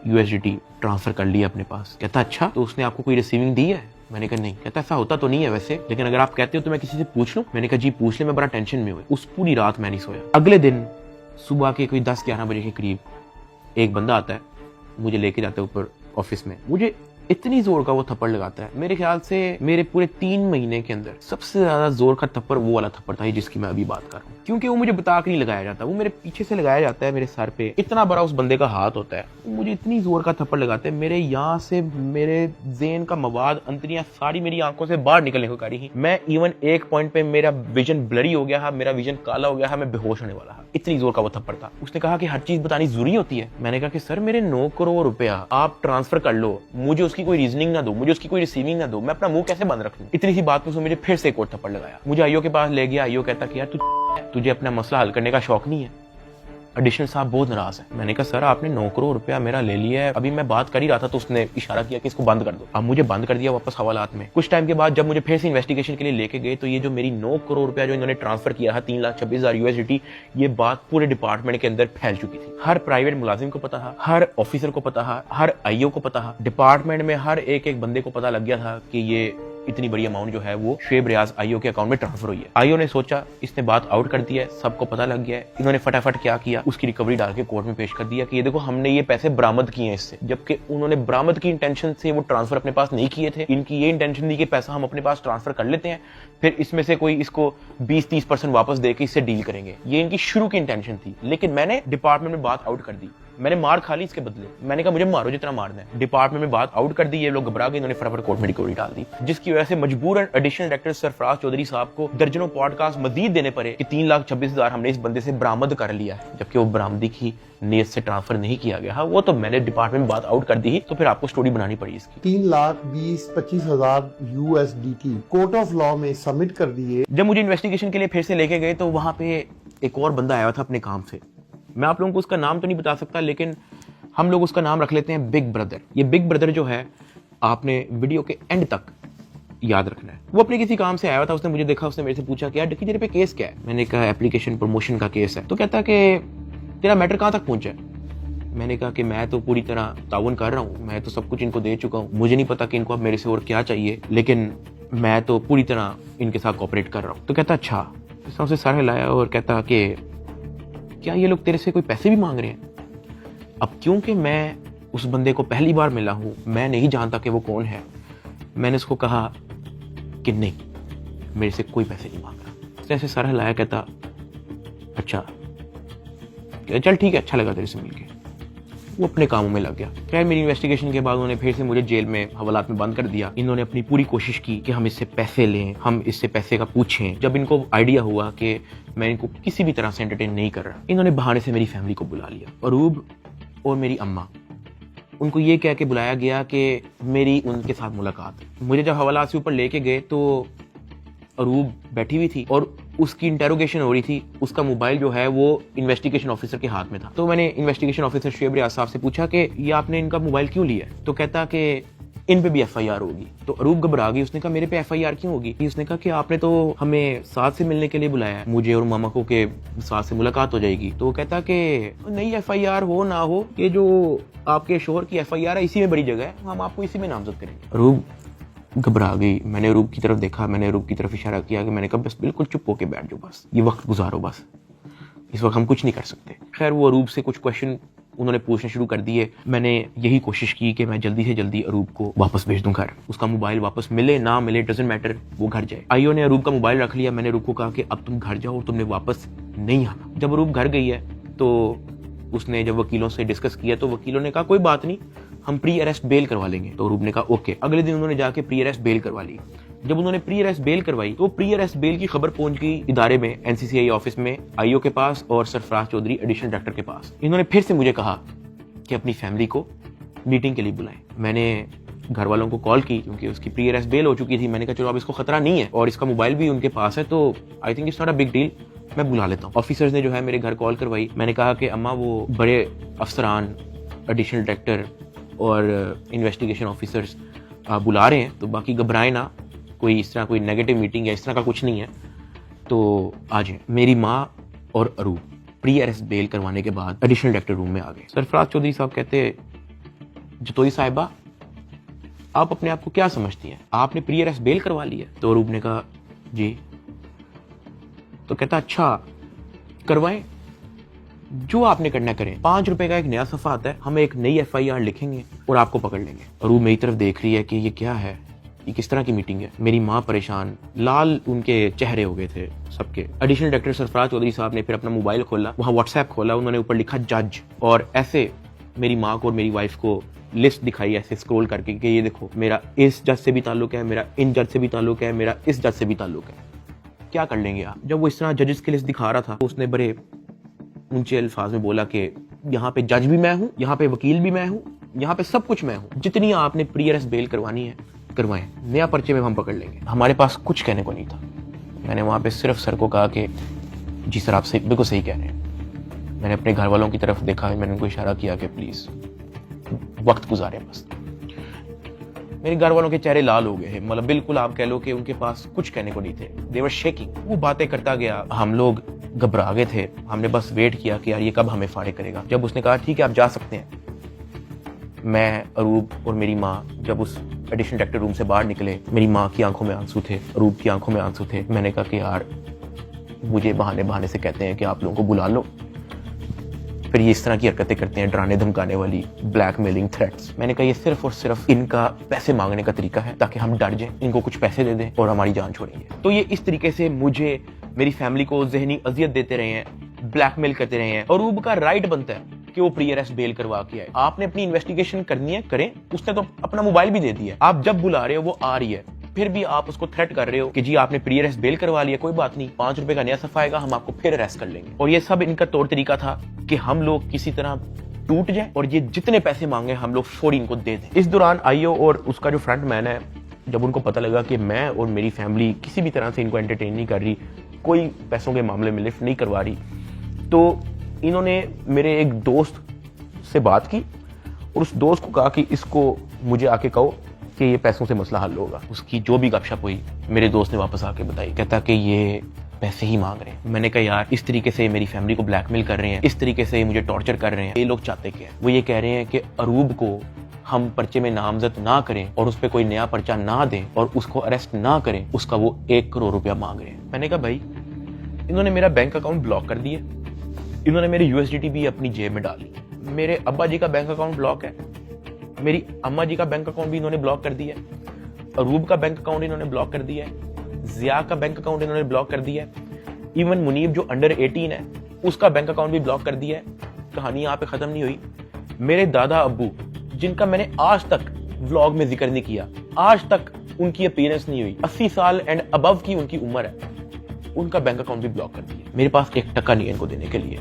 [SPEAKER 1] USDT ट्रांसफर कर लिया अपने पास। कहता अच्छा, तो उसने आपको कोई रिसीविंग दी है? मैंने कहा नहीं। कहता ऐसा होता तो नहीं है वैसे, लेकिन अगर आप कहते हो तो मैं किसी से पूछ लूं? मैंने कहा जी पूछ ले, मैं बड़ा टेंशन में हुआ। उस पूरी रात मैं नहीं सोया। अगले दिन सुबह के कोई 10-11 बजे के करीब एक बंदा आता है, मुझे लेके जाता है ऊपर ऑफिस में, मुझे इतनी जोर का वो थप्पड़ लगाता है, मेरे ख्याल से मेरे पूरे 3 महीने के अंदर सबसे ज्यादा जोर का थप्पड़ वो वाला थप्पड़ था जिसकी मैं अभी बात कर रहा हूँ। क्योंकि वो मुझे बता के नहीं लगाया जाता, वो मेरे पीछे से लगाया जाता है, मेरे सर पे इतना बड़ा उस बंदे का हाथ होता है, मुझे इतनी जोर का थप्पड़ लगाते हैं, मेरे यहाँ से मेरे ज़हन का मवाद, अंतरियां सारी मेरी आंखों से बाहर निकलने को करी। मैं इवन एक पॉइंट पे मेरा विजन ब्लरी हो गया, मेरा विजन काला हो गया, मैं बेहोश होने वाला, इतनी जोर का वो थप्पड़ था। उसने कहा कि हर चीज बतानी जरूरी होती है। मैंने कहा कि सर मेरे 9 करोड़ रुपया आप ट्रांसफर कर लो, मुझे उसकी कोई रीजनिंग ना दो, मुझे उसकी कोई रिसीविंग ना दो, मैं अपना मुंह कैसे बंद रख लूं? इतनी सी बात में मुझे फिर से एक और थप्पड़ लगाया। मुझे IO के पास ले गया। IO कहता कि यार तुझे अपना मसला हल करने का शौक नहीं है। एडिशनल साहब बहुत नाराज है। मैंने कहा सर आपने 9 करोड़ रुपया मेरा ले लिया है, अभी मैं बात कर ही रहा था तो उसने इशारा किया कि इसको बंद कर दो। अब मुझे बंद कर दिया वापस हवालात में। कुछ टाइम के बाद जब मुझे फिर से इन्वेस्टिगेशन के लिए लेके गए तो ये जो मेरी 9 करोड़ रुपया जो इन्होंने ट्रांसफर किया था 3,26,000 USDT, ये बात पूरे डिपार्टमेंट के अंदर फैल चुकी थी। हर प्राइवेट मुलाजिम को पता था, हर ऑफिसर को पता था, हर IO को पता था, डिपार्टमेंट में हर एक बंदे को पता लग गया था कि ये इतनी बड़ी अमाउंट जो है वो शुएब रियाज IO के अकाउंट में ट्रांसफर हुई है। IO ने सोचा इसने बात आउट कर दी है, सबको पता लग गया है। इन्होंने फटाफट क्या किया, उसकी रिकवरी डाल के कोर्ट में पेश कर दिया कि ये देखो हमने ये पैसे बरामद किए हैं इससे, जबकि उन्होंने बरामद की इंटेंशन से वो ट्रांसफर अपने पास नहीं किए थे। इनकी ये इंटेंशन थी कि पैसा हम अपने पास ट्रांसफर कर लेते हैं, फिर इसमें से कोई इसको 20-30% वापस देके इससे डील करेंगे, ये इनकी शुरू की इंटेंशन थी। लेकिन मैंने डिपार्टमेंट में बात आउट कर दी, मैंने मार खा ली इसके बदले। मैंने कहा मुझे मारो जितना मारना है। डिपार्टमेंट में बात आउट कर दी, ये लोग घबरा गए, इन्होंने फटाफट कोर्ट में रिकवरी डाल दी, जिसकी वजह से मजबूरन एडिशनल डायरेक्टर सरफराज चौधरी साहब को दर्जनों पॉडकास्ट मजीद देने पड़े कि 3,26,000 हमने इस बंदे से बरामद कर लिया है, जबकि वो बरामदी की नीयत से ट्रांसफर नहीं किया गया। हाँ वो तो मैंने डिपार्टमेंट में बात आउट कर दी, तो फिर आपको स्टोरी बनानी पड़ी इसकी।
[SPEAKER 12] 3,20,25,000 USDT कोर्ट ऑफ लॉ में सबमिट कर दिए।
[SPEAKER 1] जब मुझे इन्वेस्टिगेशन के लिए फिर से लेके गए तो वहां पे एक और बंदा आया था अपने काम से, मैं आप लोगों को उसका नाम तो नहीं बता सकता, लेकिन हम लोग उसका नाम रख लेते हैं बिग ब्रदर। ये बिग ब्रदर जो है आपने वीडियो के एंड तक याद रखना है। वो अपने किसी काम से आया था, उसने मुझे देखा, उसने मेरे से पूछा कि यार डक्की तेरे पे केस क्या है? मैंने कहा एप्लीकेशन प्रमोशन का केस है। तो कहता कि तेरा मैटर कहाँ तक पहुंचा है? मैंने कहा कि मैं तो पूरी तरह ताउन कर रहा हूँ, मैं तो सब कुछ इनको दे चुका हूँ, मुझे नहीं पता कि इनको अब मेरे से और क्या चाहिए, लेकिन मैं तो पूरी तरह इनके साथ कोऑपरेट कर रहा हूँ। तो कहता अच्छा। उसने सर हिलाया और कहता कि क्या ये लोग तेरे से कोई पैसे भी मांग रहे हैं? अब क्योंकि मैं उस बंदे को पहली बार मिला हूं, मैं नहीं जानता कि वो कौन है, मैंने उसको कहा कि नहीं मेरे से कोई पैसे नहीं मांग रहा। उसने ऐसे सर हिलाया, कहता अच्छा चल ठीक है, अच्छा लगा तेरे से मिलके। वो अपने कामों में लग गया। खैर मेरी इन्वेस्टिगेशन के बाद उन्होंने फिर से मुझे जेल में हवालात में बंद कर दिया। इन्होंने अपनी पूरी कोशिश की कि हम इससे पैसे लें, हम इससे पैसे का पूछें। जब इनको आइडिया हुआ कि मैं इनको किसी भी तरह से एंटरटेन नहीं कर रहा, इन्होंने बहाने से मेरी फैमिली को बुला लिया। अरूब और मेरी अम्मा, उनको ये कह के बुलाया गया कि मेरी उनके साथ मुलाकात है। मुझे जब हवालात से ऊपर लेके गए तो अरूब बैठी हुई थी और उसकी इंटेरोगेशन हो रही थी। उसका मोबाइल जो है वो इन्वेस्टिगेशन ऑफिसर के हाथ में था। तो मैंने इन्वेस्टिगेशन ऑफिसर शुएब रियाज साहब से पूछा कि ये आपने इनका मोबाइल क्यों लिया? तो कहता कि इन पे भी FIR होगी। तो अरूब घबरा गई। उसने कहा मेरे पे FIR क्यों होगी? उसने कहा कि आपने तो हमें साथ से मिलने के लिए बुलाया है, मुझे और मामा को के साथ से मुलाकात हो जाएगी। तो कहता कि नहीं, FIR हो ना हो, ये जो आपके शोहर की FIR है इसी में बड़ी जगह है, हम आपको इसी में नामजद करेंगे। अरूब घबरा गई। मैंने अरूब की तरफ देखा, मैंने अरूब की तरफ इशारा किया कि मैंने कहा बस बिल्कुल चुप होके बैठ जाओ, बस ये वक्त गुजारो, बस इस वक्त हम कुछ नहीं कर सकते। खैर वो अरूब से कुछ क्वेश्चन उन्होंने पूछने शुरू कर दिए। मैंने यही कोशिश की कि मैं जल्दी से जल्दी अरूब को वापस भेज दूं घर। उसका मोबाइल वापस मिले ना मिले डजंट मैटर, वो घर जाए। आईओ ने अरूब का मोबाइल रख लिया। मैंने अरूब को कहा कि अब तुम घर जाओ और तुमने वापस नहीं आना। जब अरूब घर गई है तो उसने जब वकीलों से डिस्कस किया तो वकीलों ने कहा कोई बात नहीं, हम प्री अरेस्ट बेल करवा लेंगे। तो अरूब ने कहा ओके। अगले दिन उन्होंने जाके प्री अरेस्ट बेल करवा ली। जब उन्होंने प्री अरेस्ट बेल करवाई तो प्री अरेस्ट बेल की खबर पहुंच गई इदारे में, NCCI ऑफिस में, आईओ के पास और सरफराज चौधरी एडिशनल डायरेक्टर के पास। इन्होंने फिर से मुझे कहा कि अपनी फैमिली को मीटिंग के लिए बुलाएं। मैंने घर वालों को कॉल की क्योंकि उसकी प्री अरेस्ट बेल हो चुकी थी। मैंने कहा चलो अब इसको खतरा नहीं है और इसका मोबाइल भी उनके पास है, तो I think it's not a big deal, मैं बुला लेता हूँ। ऑफिसर्स ने जो है मेरे घर कॉल करवाई। मैंने कहा कि अम्मा वो बड़े अफसरान, एडिशनल डायरेक्टर और इन्वेस्टिगेशन ऑफिसर्स बुला रहे हैं, तो बाकी घबराएं ना, कोई इस तरह कोई नेगेटिव मीटिंग या इस तरह का कुछ नहीं है, तो आ जाए। मेरी माँ और अरूब प्री अरेस्ट बेल करवाने के बाद एडिशनल डायरेक्टर रूम में आ गए। सरफराज चौधरी साहब कहते, जतोई साहिबा आप अपने आप को क्या समझती हैं, आपने प्री अरेस्ट बेल करवा ली है? तो अरूब ने कहा जी। तो कहता अच्छा करवाएं, जो आपने करना करें। 5 रुपए का एक नया सफा आता है, हम एक नई FIR लिखेंगे और आपको पकड़ लेंगे। अरूब मेरी तरफ देख रही है कि ये क्या है, ये किस तरह की मीटिंग है। मेरी माँ परेशान, लाल उनके चेहरे हो गए थे सबके। एडिशनल डायरेक्टर सरफराज चौधरी साहब ने फिर अपना मोबाइल खोला, वहाँ व्हाट्सएप खोला, उन्होंने ऊपर लिखा जज, और ऐसे मेरी माँ को और मेरी वाइफ को लिस्ट दिखाई ऐसे स्क्रॉल करके कि ये देखो मेरा इस जज से भी ताल्लुक है, मेरा इन जज से भी ताल्लुक है, मेरा इस जज से भी ताल्लुक है, क्या कर लेंगे आप? जब वो इस तरह जजेस की लिस्ट दिखा रहा था तो उसने बड़े ऊंचे अल्फाज में बोला कि यहाँ पे जज भी मैं हूँ, यहाँ पे वकील भी मैं हूँ, यहाँ पे सब कुछ मैं हूँ, जितनी आपने प्री अरेस्ट बेल करवानी है करवाएं, नया पर्चे में हम पकड़ लेंगे। हमारे पास कुछ कहने को नहीं था। मैंने वहाँ पे सिर्फ सर को कहा कि जी सर आप बिल्कुल सही कह रहे हैं। मैंने अपने घर वालों की तरफ देखा, मैंने उनको इशारा किया कि प्लीज वक्त गुजारे बस। मेरे घर वालों के चेहरे लाल हो गए हैं, मतलब बिल्कुल आप कह लो कि उनके पास कुछ कहने को नहीं थे। दे वर शेकिंग। वो बातें करता गया, हम लोग घबरा गए थे। हमने बस वेट किया कि यार ये कब हमें फाड़े करेगा। जब उसने कहा ठीक है आप जा सकते हैं, मैं, अरूब और मेरी माँ जब उस एडिशनल डायरेक्टर रूम से बाहर निकले, मेरी माँ की आंखों में आंसू थे, अरूब की आंखों में आंसू थे। मैंने कहा कि यार मुझे बहाने से कहते हैं कि आप लोगों को बुला लो, फिर ये इस तरह की हरकतें करते हैं, डराने धमकाने वाली, ब्लैकमेलिंग, थ्रेट्स। मैंने कहा ये सिर्फ और सिर्फ इनका पैसे मांगने का तरीका है ताकि हम डर जाएं, इनको कुछ पैसे दे दें और हमारी जान छोड़ेंगे। तो ये इस तरीके से मुझे, मेरी फैमिली को ज़हनी अजियत देते रहे हैं, ब्लैकमेल करते रहे हैं। अरूब का राइट बनता है कि वो प्री अरेस्ट बेल करवा के आए। आपने अपनी इन्वेस्टिगेशन करनी है, करें। उसने तो अपना मोबाइल भी दे दिया, आप जब बुला रहे हो वो आ रही है, फिर भी आप उसको थ्रेट कर रहे हो कि जी आपने प्री अरेस्ट बेल करवा लिया, कोई बात नहीं, 5 रुपए का नया सफा आएगा, हम आपको फिर अरेस्ट कर लेंगे। और ये सब इनका तौर तरीका था कि हम लोग किसी तरह टूट जाए और ये जितने पैसे मांगे हम लोग फौरी इनको दे दें। इस दौरान आईओ और उसका जो फ्रंट मैन है, जब उनको पता लगा कि मैं और मेरी फैमिली किसी भी तरह से इनको एंटरटेन नहीं कर रही, कोई पैसों के मामले में लिफ्ट नहीं करवा रही, तो इन्होंने मेरे एक दोस्त से बात की और उस दोस्त को कहा कि इसको मुझे आके कहो कि ये पैसों से मसला हल होगा। उसकी जो भी गपशप हुई मेरे दोस्त ने वापस आके बताई, कहता कि ये पैसे ही मांग रहे हैं। मैंने कहा यार इस तरीके से मेरी फैमिली को ब्लैकमेल कर रहे हैं, इस तरीके से मुझे टॉर्चर कर रहे हैं, ये लोग चाहते क्या है? वो ये कह रहे हैं कि अरूब को हम पर्चे में नामजद ना करें और उस पर कोई नया पर्चा ना दें और उसको अरेस्ट ना करें, उसका वो 1 करोड़ रुपया मांग रहे हैं। मैंने कहा भाई इन्होंने मेरा बैंक अकाउंट ब्लॉक कर दिया, इन्होंने मेरी USDT भी अपनी जेब में डाली, मेरे अब्बा जी का बैंक अकाउंट ब्लॉक है, मेरी अम्मा जी का बैंक अकाउंट भी इन्होंने ब्लॉक कर दिया है, अरूब का बैंक अकाउंट इन्होंने ब्लॉक कर दिया है, जिया का बैंक अकाउंट इन्होंने ब्लॉक कर दिया है, इवन मुनीब जो अंडर 18 है उसका बैंक अकाउंट भी ब्लॉक कर दिया है। कहानी यहाँ पे खत्म नहीं हुई। मेरे दादा अब्बू जिनका मैंने आज तक व्लॉग में जिक्र नहीं किया, आज तक उनकी अपीयरेंस नहीं हुई, 80 साल एंड अबव की उनकी उम्र है, उनका बैंक अकाउंट भी ब्लॉक कर दिया। मेरे पास 1 टका नहीं है इनको देने के लिए।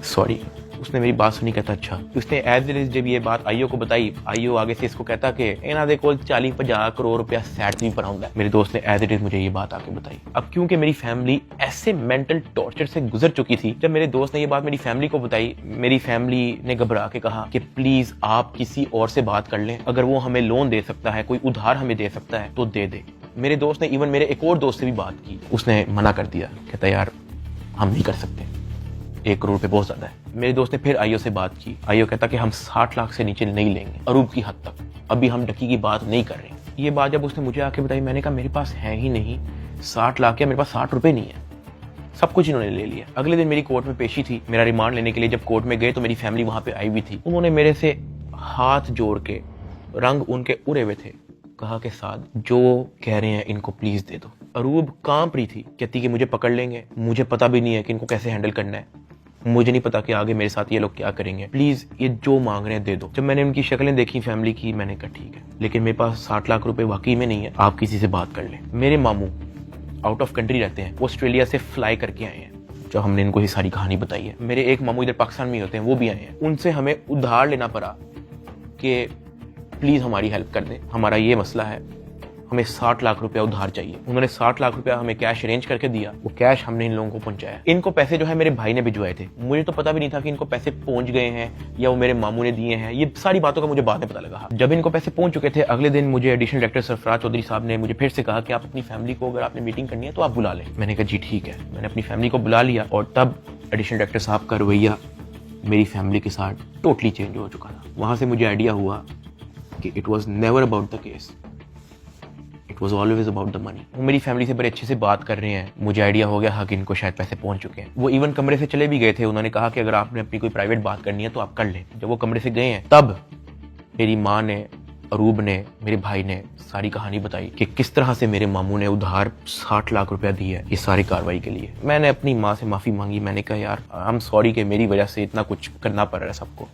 [SPEAKER 1] सॉरी। उसने मेरी बात सुनी, कहता अच्छा। उसने एज इट इज जब ये बात आईओ को बताई, आईओ आगे से इसको कहता कि इन्हां दे कोल 40-50 करोड़ रुपया सैट नहीं पराउंदा। मेरे दोस्त ने एज इट इज मुझे ये बात आके बताई। अब क्योंकि मेरी फैमिली ऐसे मेंटल टॉर्चर से गुजर चुकी थी, जब मेरे दोस्त ने ये बात मेरी फैमिली को बताई, मेरी फैमिली ने घबरा के कहा कि प्लीज आप किसी और से बात कर लें, अगर वो हमें लोन दे सकता है, कोई उधार हमें दे सकता है तो दे दे। मेरे दोस्त ने इवन मेरे एक और दोस्त से भी बात की, उसने मना कर दिया, कहता यार हम नहीं कर सकते, 1 करोड़ रुपए बहुत ज्यादा है। मेरे दोस्त ने फिर आईओ से बात की, आईओ कहता कि हम 60 लाख से नीचे नहीं लेंगे, अरूब की हद तक, अभी हम डकी की बात नहीं कर रहे। ये बात जब उसने मुझे आके बताई, मैंने कहा मेरे पास है ही नहीं 60 लाख, या मेरे पास 60 रुपए नहीं है, सब कुछ इन्होंने ले लिया। अगले दिन मेरी कोर्ट में पेशी थी, मेरा रिमांड लेने के लिए जब कोर्ट में गए तो मेरी फैमिली वहां पे आई हुई थी। उन्होंने मेरे से हाथ जोड़ के, रंग उनके उड़े हुए थे, कहा कि साद जो कह रहे हैं इनको प्लीज दे दो। अरूब कांप रही थी, कहती कि मुझे पकड़ लेंगे, मुझे पता भी नहीं है कि इनको कैसे हैंडल करना है, मुझे नहीं पता कि आगे मेरे साथ ये लोग क्या करेंगे, प्लीज ये जो मांग रहे हैं दे दो। जब मैंने उनकी शक्लें देखी फैमिली की, मैंने कहा ठीक है, लेकिन मेरे पास 60 लाख रुपए वाकई में नहीं है, आप किसी से बात कर लें। मेरे मामू आउट ऑफ कंट्री रहते हैं, वो ऑस्ट्रेलिया से फ्लाई करके आए हैं, जो हमने इनको ये सारी कहानी बताई है। मेरे एक मामू इधर पाकिस्तान में होते हैं, वो भी आए हैं, उनसे हमें उधार लेना पड़ा कि प्लीज हमारी हेल्प कर दें, हमारा ये मसला है, हमें 60 लाख रुपया उधार चाहिए। उन्होंने 60 लाख रुपया हमें कैश अरेंज करके दिया, वो कैश हमने इन लोगों को पहुंचाया। इनको पैसे जो है मेरे भाई ने भिजवाए थे, मुझे तो पता भी नहीं था कि इनको पैसे पहुंच गए हैं या वो मेरे मामू ने दिए हैं, ये सारी बातों का मुझे बाद में पता लगा। जब इनको पैसे पहुंच चुके थे, अगले दिन मुझे एडिशनल डायरेक्टर सरफराज चौधरी साहब ने मुझे फिर से कहा कि आप अपनी फैमिली को, अगर आपने मीटिंग करनी है तो आप बुला लें। मैंने कहा जी ठीक है, मैंने अपनी फैमिली को बुला लिया, और तब एडिशनल डायरेक्टर साहब का रवैया मेरी फैमिली के साथ टोटली चेंज हो चुका था। वहां से मुझे आइडिया हुआ कि it was never about the case, it was always about the money. वो मेरी फैमिली से बड़े अच्छे से बात कर रहे हैं, मुझे आइडिया हो गया कि इनको शायद पैसे पहुंच चुके हैं। वो इवन कमरे से चले भी गए थे, उन्होंने कहा कि अगर आपने अपनी कोई प्राइवेट बात करनी है तो आप कर लें। जब वो कमरे से गए हैं, तब मेरी माँ ने, अरूब ने, मेरे भाई ने सारी कहानी बताई कि किस तरह से मेरे मामू ने उधार 60 लाख रुपया दी है इस सारी कार्रवाई के लिए। मैंने अपनी माँ से माफी मांगी, मैंने कहा यार आई एम सॉरी कि मेरी वजह से इतना कुछ करना पड़ रहा है सबको।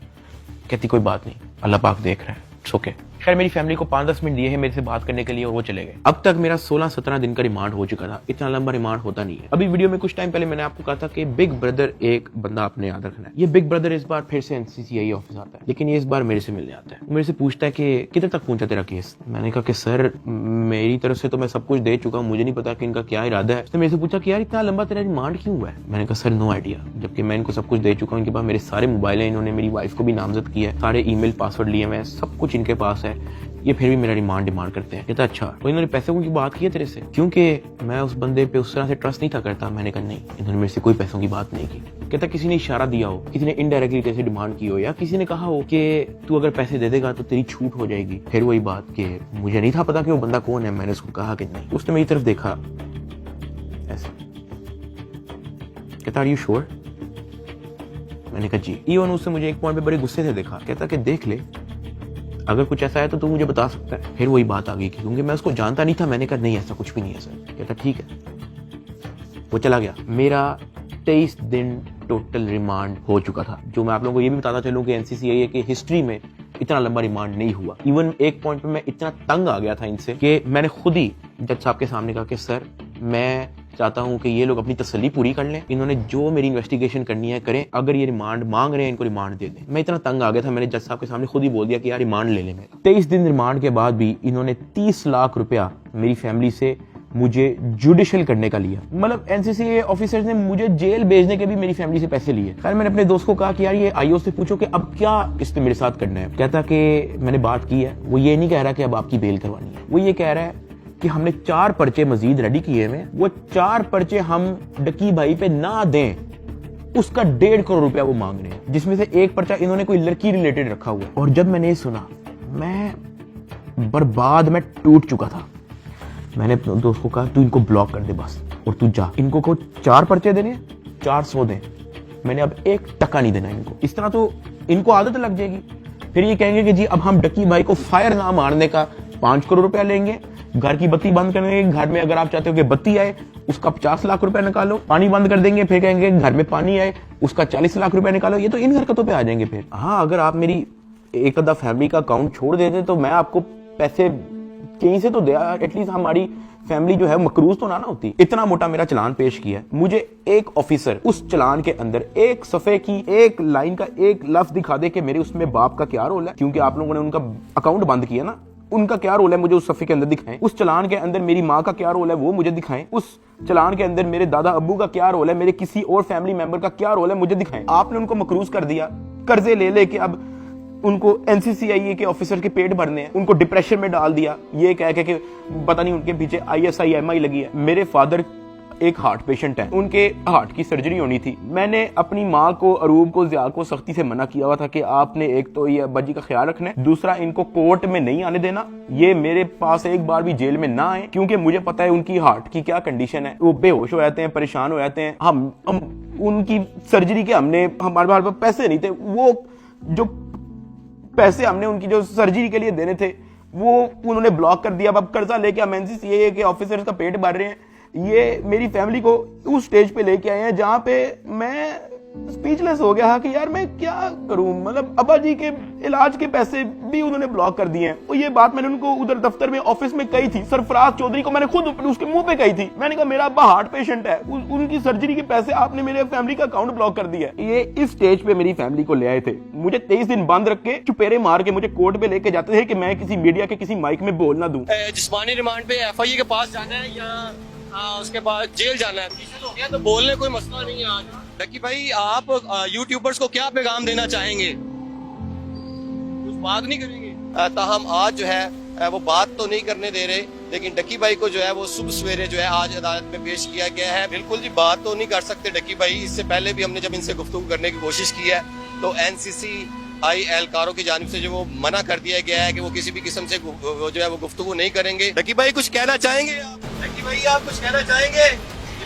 [SPEAKER 1] कहती कोई बात नहीं, अल्लाह पाक देख रहा है, इट्स ओके। खैर मेरी फैमिली को 5-10 मिनट दिए हैं मेरे से बात करने के लिए, और वो चले गए। अब तक मेरा 16-17 दिन का रिमांड हो चुका था, इतना लंबा रिमांड होता नहीं है। अभी वीडियो में कुछ टाइम पहले मैंने आपको कहा था कि बिग ब्रदर एक बंदा आपने याद रखना है। ये बिग ब्रदर इस बार फिर से एनसीसीआई ऑफिस आता है, लेकिन ये इस बार मेरे से मिलने आता है। मेरे से पूछता है कि किधर तक पहुंचा तेरा केस। मैंने कहा कि सर मेरी तरफ से तो मैं सब कुछ दे चुका हूँ, मुझे नहीं पता कि इनका क्या इरादा है। उसने मेरे से पूछा कि यार इतना लंबा तेरा रिमांड क्यों हुआ है। मैंने कहा सर नो आइडिया, जबकि मैं इनको सब कुछ दे चुका हूँ। इनके पास मेरे सारे मोबाइल हैं, इन्होंने मेरी वाइफ को भी नामजद किया है, सारे ईमेल पासवर्ड लिए हुए हैं, सब कुछ इनके पास है, ये फिर भी मेरा रिमांड डिमांड करते हैं। कहता अच्छा, तो इन्होंने पैसों की बात की है तेरे से? क्योंकि मैं उस बंदे पे उस तरह से ट्रस्ट नहीं था करता। मैंने कहा नहीं, इन्होंने मेरे से कोई पैसों की बात नहीं की। कहता किसी ने इशारा दिया हो, किसी ने इनडायरेक्टली कैसे डिमांड की हो, या किसी ने कहा हो कि तू अगर पैसे दे देगा तो तेरी छूट हो जाएगी। फिर वही बात कि मुझे नहीं था पता कि वो बंदा कौन है। मैंने उसको कहा कि नहीं। उसने मेरी तरफ देखा ऐसा, कहता आर यू श्योर? मैंने कहा जी। इवन उससे मुझे एक पॉइंट पे बड़े गुस्से से देखा, कहता कि देख ले, अगर कुछ ऐसा है तो तू मुझे बता सकता है। फिर वही बात आ गई क्योंकि मैं उसको जानता नहीं था। मैंने कहा नहीं ऐसा कुछ भी नहीं है सर। कहता ठीक है, वो चला गया। मेरा 23 दिन टोटल रिमांड हो चुका था। जो मैं आप लोगों को ये भी बताता चलूं कि एनसीसीआई की हिस्ट्री में इतना लंबा रिमांड नहीं हुआ। इवन एक पॉइंट पे मैं इतना तंग आ गया था इनसे कि मैंने खुद ही जज साहब के सामने कहा कि सर मैं चाहता हूं कि ये लोग अपनी तसल्ली पूरी कर लें, इन्होंने जो मेरी इन्वेस्टिगेशन करनी है करें, अगर ये रिमांड मांग रहे हैं इनको रिमांड दे दें। मैं इतना तंग आ गया था, मैंने जज साहब के सामने खुद ही बोल दिया कि यार रिमांड ले लें मेरा। 23 दिन रिमांड के बाद भी इन्होंने 30 लाख रुपया मेरी फैमिली से मुझे जुडिशियल करने का लिया। मतलब एनसीसीआई ऑफिसर्स ने मुझे जेल भेजने के भी मेरी फैमिली से पैसे लिए। खैर मैंने अपने दोस्त को कहा कि यार ये आईओ से पूछो कि अब क्या इसने मेरे साथ करना है। कहता कि मैंने बात की है, वो ये नहीं कह रहा कि अब आपकी बेल करवानी है, वो ये कह रहा है कि हमने 4 पर्चे मजीद रेडी किए हुए, वो 4 पर्चे हम डकी भाई पे ना दें, उसका 1.5 करोड़ रुपया वो मांग रहे हैं, जिसमें से एक पर्चा इन्होंने कोई लड़की रिलेटेड रखा हुआ है। और जब मैंने ये सुना, मैं बर्बाद, मैं टूट चुका था। मैंने अपने दोस्त को कहा तू इनको ब्लॉक कर दे बस, और तू जा, इनको को 4 पर्चे देने, 400 दें, मैंने अब 1 टका नहीं देना इनको। इस तरह तो इनको आदत लग जाएगी। फिर ये कहेंगे कि जी अब हम डकी भाई को फायर ना मारने का 5 करोड़ रुपया लेंगे, घर की बत्ती बंद कर देंगे, घर में अगर आप चाहते हो कि बत्ती आए उसका 50 लाख रुपए निकालो, पानी बंद कर देंगे फिर कहेंगे घर में पानी आए उसका 40 लाख रुपए निकालो। ये तो इन हरकतों पे आ जाएंगे फिर। हाँ, अगर आप मेरी एक आधा फैमिली का अकाउंट छोड़ देते तो मैं आपको पैसे कहीं से तो दे, एटलीस्ट हमारी फैमिली जो है मकरूज तो ना होती। इतना मोटा मेरा चलान पेश किया, मुझे एक ऑफिसर उस चलान के अंदर एक सफे की एक लाइन का एक लफ्ज दिखा दे कि मेरे उसमें बाप का क्या रोल है, क्योंकि आप लोगों ने उनका अकाउंट बंद किया ना, उनका क्या रोल है मुझे उस सफे के अंदर दिखाएं। उस चलान के अंदर मेरी माँ का क्या रोल है वो मुझे दिखाएं। उस चलान के अंदर मेरे दादा अब्बू का क्या रोल है, मेरे किसी और फैमिली मेंबर का क्या रोल है मुझे दिखाएं। आपने उनको मकरूज कर दिया, कर्जे ले लेके अब उनको एनसीसीआईए के ऑफिसर के पेट भरने हैं, उनको डिप्रेशन में डाल दिया ये कह के कि पता नहीं उनके पीछे ISI-MI लगी है। मेरे फादर एक हार्ट पेशेंट है, उनके हार्ट की सर्जरी होनी थी। मैंने अपनी माँ को, अरूब को, ज़िया को सख्ती से मना किया हुआ था कि आपने एक तो ये अब्बा जी का ख्याल रखना है, दूसरा इनको कोर्ट में नहीं आने देना, ये मेरे पास एक बार भी जेल में ना आए, क्योंकि मुझे पता है उनकी हार्ट की क्या कंडीशन है। वो बेहोश हो जाते हैं, परेशान हो जाते हैं। हम उनकी सर्जरी के हमारे पास पैसे नहीं थे, वो जो पैसे हमने उनकी जो सर्जरी के लिए देने थे वो उन्होंने ब्लॉक कर दिया। अब कर्जा लेके हम एनसीसीए के ऑफिसर्स का पेट भर रहे हैं। ये मेरी फैमिली को उस स्टेज पे लेके आए हैं जहां पे मैं स्पीचलेस हो गया कि यार मैं क्या करूं। मतलब अब्बा जी के इलाज के पैसे भी उन्होंने ब्लॉक कर दिए हैं। और ये बात मैंने उनको उधर दफ्तर में ऑफिस में कही थी, सरफराज चौधरी को मैंने खुद उसके मुंह पे कही थी। मैंने कहा मेरा अब्बा हार्ट पेशेंट है, उनकी सर्जरी के पैसे आपने मेरे फैमिली का अकाउंट ब्लॉक कर दिया। ये इस स्टेज पे मेरी फैमिली को ले आए थे, मुझे 23 दिन बंद रख के चुपेरे मार के मुझे कोर्ट पे लेके जाते थे कि मैं किसी मीडिया के किसी माइक में बोल ना दूं।
[SPEAKER 10] जिस्मानी रिमांड पे FIA के पास जाना है या उसके बाद जेल जाना है, पीछे तो गया तो बोलने कोई मसला नहीं है। आज डकी भाई आप यूट्यूबर्स को क्या पैगाम देना चाहेंगे? कुछ बात नहीं करेंगे? ताहम आज जो है वो बात तो नहीं करने दे रहे, लेकिन डकी भाई को जो है वो सुबह सवेरे जो है आज अदालत में पेश किया गया है। बिल्कुल जी बात तो नहीं कर सकते डकी भाई। इससे पहले भी हमने जब इनसे गुफ्तगू करने की कोशिश की है तो NCCI एहलकारों की जानिब से जो वो मना कर दिया गया है कि वो किसी भी किस्म से जो है वो गुफ्तगू नहीं करेंगे। डकी भाई कुछ कहना चाहेंगे आप? डकी भाई आप कुछ कहना चाहेंगे?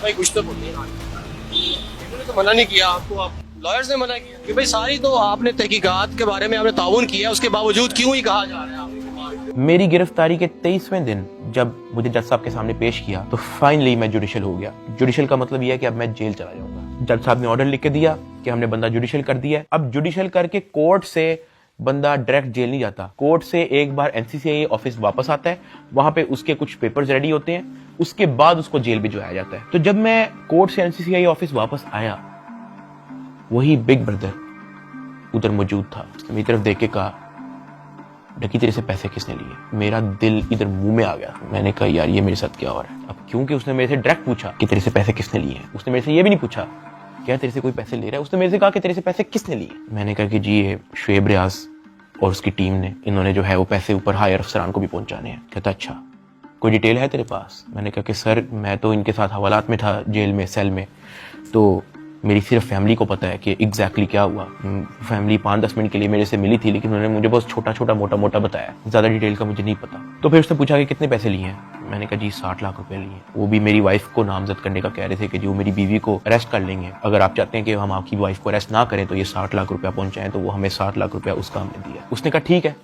[SPEAKER 10] भाई कुछ तो बोलिए, इन्होंने तो मना नहीं किया आपको, आप लॉयर्स ने मना किया कि भाई सारी तो आपने तहकीकात के बारे में आपने ताउन किया, उसके बावजूद क्यों ही कहा जा रहा है?
[SPEAKER 1] मेरी गिरफ्तारी के 23वें दिन जब मुझे जज साहब के सामने पेश किया तो फाइनली मैं जुडिशल हो गया। जुडिशल का मतलब यह है कि अब मैं जेल चला जाऊंगा। जज साहब ने ऑर्डर लिख के दिया कि हमने बंदा जुडिशल कर दिया। अब जुडिशल करके कोर्ट से बंदा डायरेक्ट जेल नहीं जाता, कोर्ट से एक बार NCCI ऑफिस वापस आता है, वहां पे उसके कुछ पेपर्स रेडी होते हैं, उसके बाद उसको जेल भिजवाया जाता है। तो जब मैं कोर्ट से NCCI ऑफिस वापस आया, वही बिग ब्रदर उधर मौजूद था। उसने मेरी तरफ देख के कहा, डकी तेरे से पैसे किसने लिए? मेरा दिल इधर मुंह में आ गया। मैंने कहा यार ये मेरे साथ क्या हो रहा है। अब क्योंकि उसने मेरे से डायरेक्ट पूछा कि तेरे से पैसे किसने लिए हैं, उसने मेरे से ये भी नहीं पूछा क्या तेरे से कोई पैसे ले रहा है, उसने मेरे से कहा कि तेरे से पैसे किसने लिए। मैंने कहा कि जी ये शुएब रियाज और उसकी टीम ने, इन्होंने जो है वो पैसे ऊपर हायर अफसरान को भी पहुंचाने हैं। कहता अच्छा कोई डिटेल है तेरे पास? मैंने कहा कि सर मैं तो इनके साथ हवालात में था जेल में, सेल में, तो मेरी सिर्फ फैमिली को पता है कि एग्जैक्टली क्या हुआ। फैमिली 5-10 मिनट के लिए मेरे से मिली थी, लेकिन उन्होंने मुझे बहुत छोटा छोटा मोटा मोटा बताया, ज्यादा डिटेल का मुझे नहीं पता। तो फिर उसने पूछा कि कितने पैसे लिए हैं। मैंने कहा जी 60 लाख रुपए लिए। वो भी मेरी वाइफ को नामजद करने का कह रहे थे कि जो मेरी बीवी को अरेस्ट कर लेंगे, अगर आप चाहते हैं कि हम आपकी वाइफ को अरेस्ट ना करें तो ये 60 लाख रुपया पहुंचाएं। तो वो हमें 60 लाख रुपया उसका हमने दिया। उसने कहा ठीक है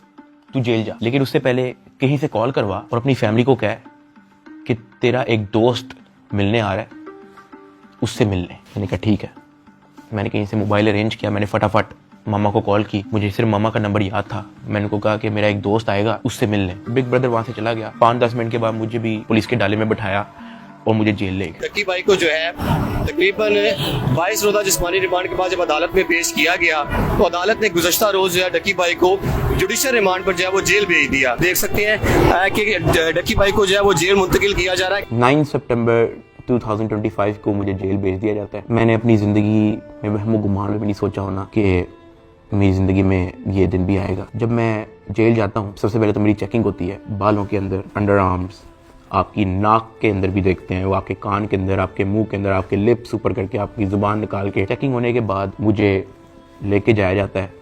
[SPEAKER 1] तू जेल जा, लेकिन उससे पहले कहीं से कॉल करवा और अपनी फैमिली को कह कि तेरा एक दोस्त मिलने आ रहा है, उससे मिलने। मैंने कहा ठीक है। मैंने कहीं से मोबाइल अरेंज किया, मैंने फटाफट मामा को कॉल की, मुझे सिर्फ मामा का नंबर याद था। मैंने उनको कहा कि मेरा एक दोस्त आएगा, उससे मिलने। बिग ब्रदर वहां से चला गया। 5-10 मिनट के बाद मुझे भी पुलिस के डाले में बिठाया और मुझे जेल ले गए।
[SPEAKER 10] डकी भाई को जो है तकरीबन 22 रोजा जिस्मानी रिमांड के बाद जब अदालत में पेश किया गया तो अदालत ने गुज़श्ता रोज जो है डकी भाई को जुडिशल रिमांड पर जो है वो जेल भेज दिया। देख सकते हैं कि डकी भाई को जो है वो जेल मुंतकिल किया जा रहा है।
[SPEAKER 1] 9 सितंबर 2025 को मुझे जेल भेज दिया जाता है। मैंने अपनी ज़िंदगी में वहमो गुमान में भी नहीं सोचा होना कि मेरी ज़िंदगी में ये दिन भी आएगा। जब मैं जेल जाता हूँ सबसे पहले तो मेरी चेकिंग होती है, बालों के अंदर, अंडर आर्म्स, आपकी नाक के अंदर भी देखते हैं, वो आपके कान के अंदर, आपके मुंह के अंदर, आपके लिप्स ऊपर करके आपकी ज़ुबान निकाल के। चेकिंग होने के बाद मुझे लेके जाया जाता है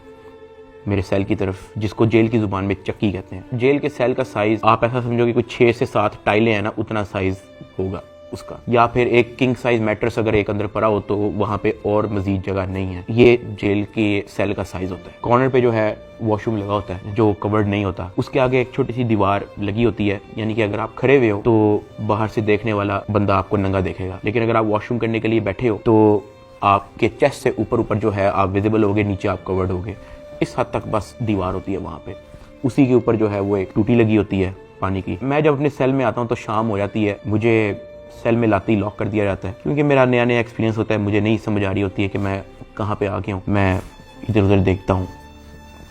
[SPEAKER 1] मेरे सेल की तरफ, जिसको जेल की ज़ुबान में चक्की कहते हैं। जेल के सेल का साइज़ आप ऐसा समझो कि कुछ 6 से 7 टाइलें हैं ना, उतना साइज़ होगा। उसका, या फिर एक किंग साइज मैट्रेस अगर एक अंदर पड़ा हो तो वहाँ पे और मजीद जगह नहीं है। ये जेल के सेल का साइज होता है। कॉर्नर पे जो है वॉशरूम लगा होता है जो कवर्ड नहीं होता, उसके आगे एक छोटी सी दीवार लगी होती है, यानी कि अगर आप खड़े हुए हो तो बाहर से देखने वाला बंदा आपको नंगा देखेगा, लेकिन अगर आप वॉशरूम करने के लिए बैठे हो तो आपके चेस्ट से ऊपर जो है आप विजिबल होगे, नीचे आप कवर्ड होगे। इस हद तक बस दीवार होती है वहाँ पे। उसी के ऊपर जो है वो एक टूटी लगी होती है पानी की। मैं जब अपने सेल में आता हूँ तो शाम हो जाती है, मुझे सेल में लाते ही लॉक कर दिया जाता है, क्योंकि मेरा नया एक्सपीरियंस होता है, मुझे नहीं समझ आ रही होती है कि मैं कहाँ पे आ गया हूँ। मैं इधर उधर देखता हूँ,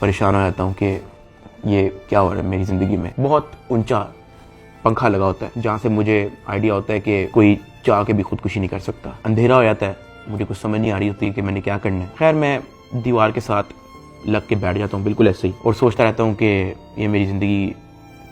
[SPEAKER 1] परेशान हो जाता हूँ कि ये क्या हो रहा है मेरी ज़िंदगी में। बहुत ऊंचा पंखा लगा होता है जहाँ से मुझे आइडिया होता है कि कोई चाह के भी खुदकुशी नहीं कर सकता। अंधेरा हो जाता है, मुझे कुछ समझ नहीं आ रही होती कि मैंने क्या करना है। खैर मैं दीवार के साथ लग के बैठ जाता हूँ बिल्कुल ऐसे ही, और सोचता रहता हूँ कि ये मेरी ज़िंदगी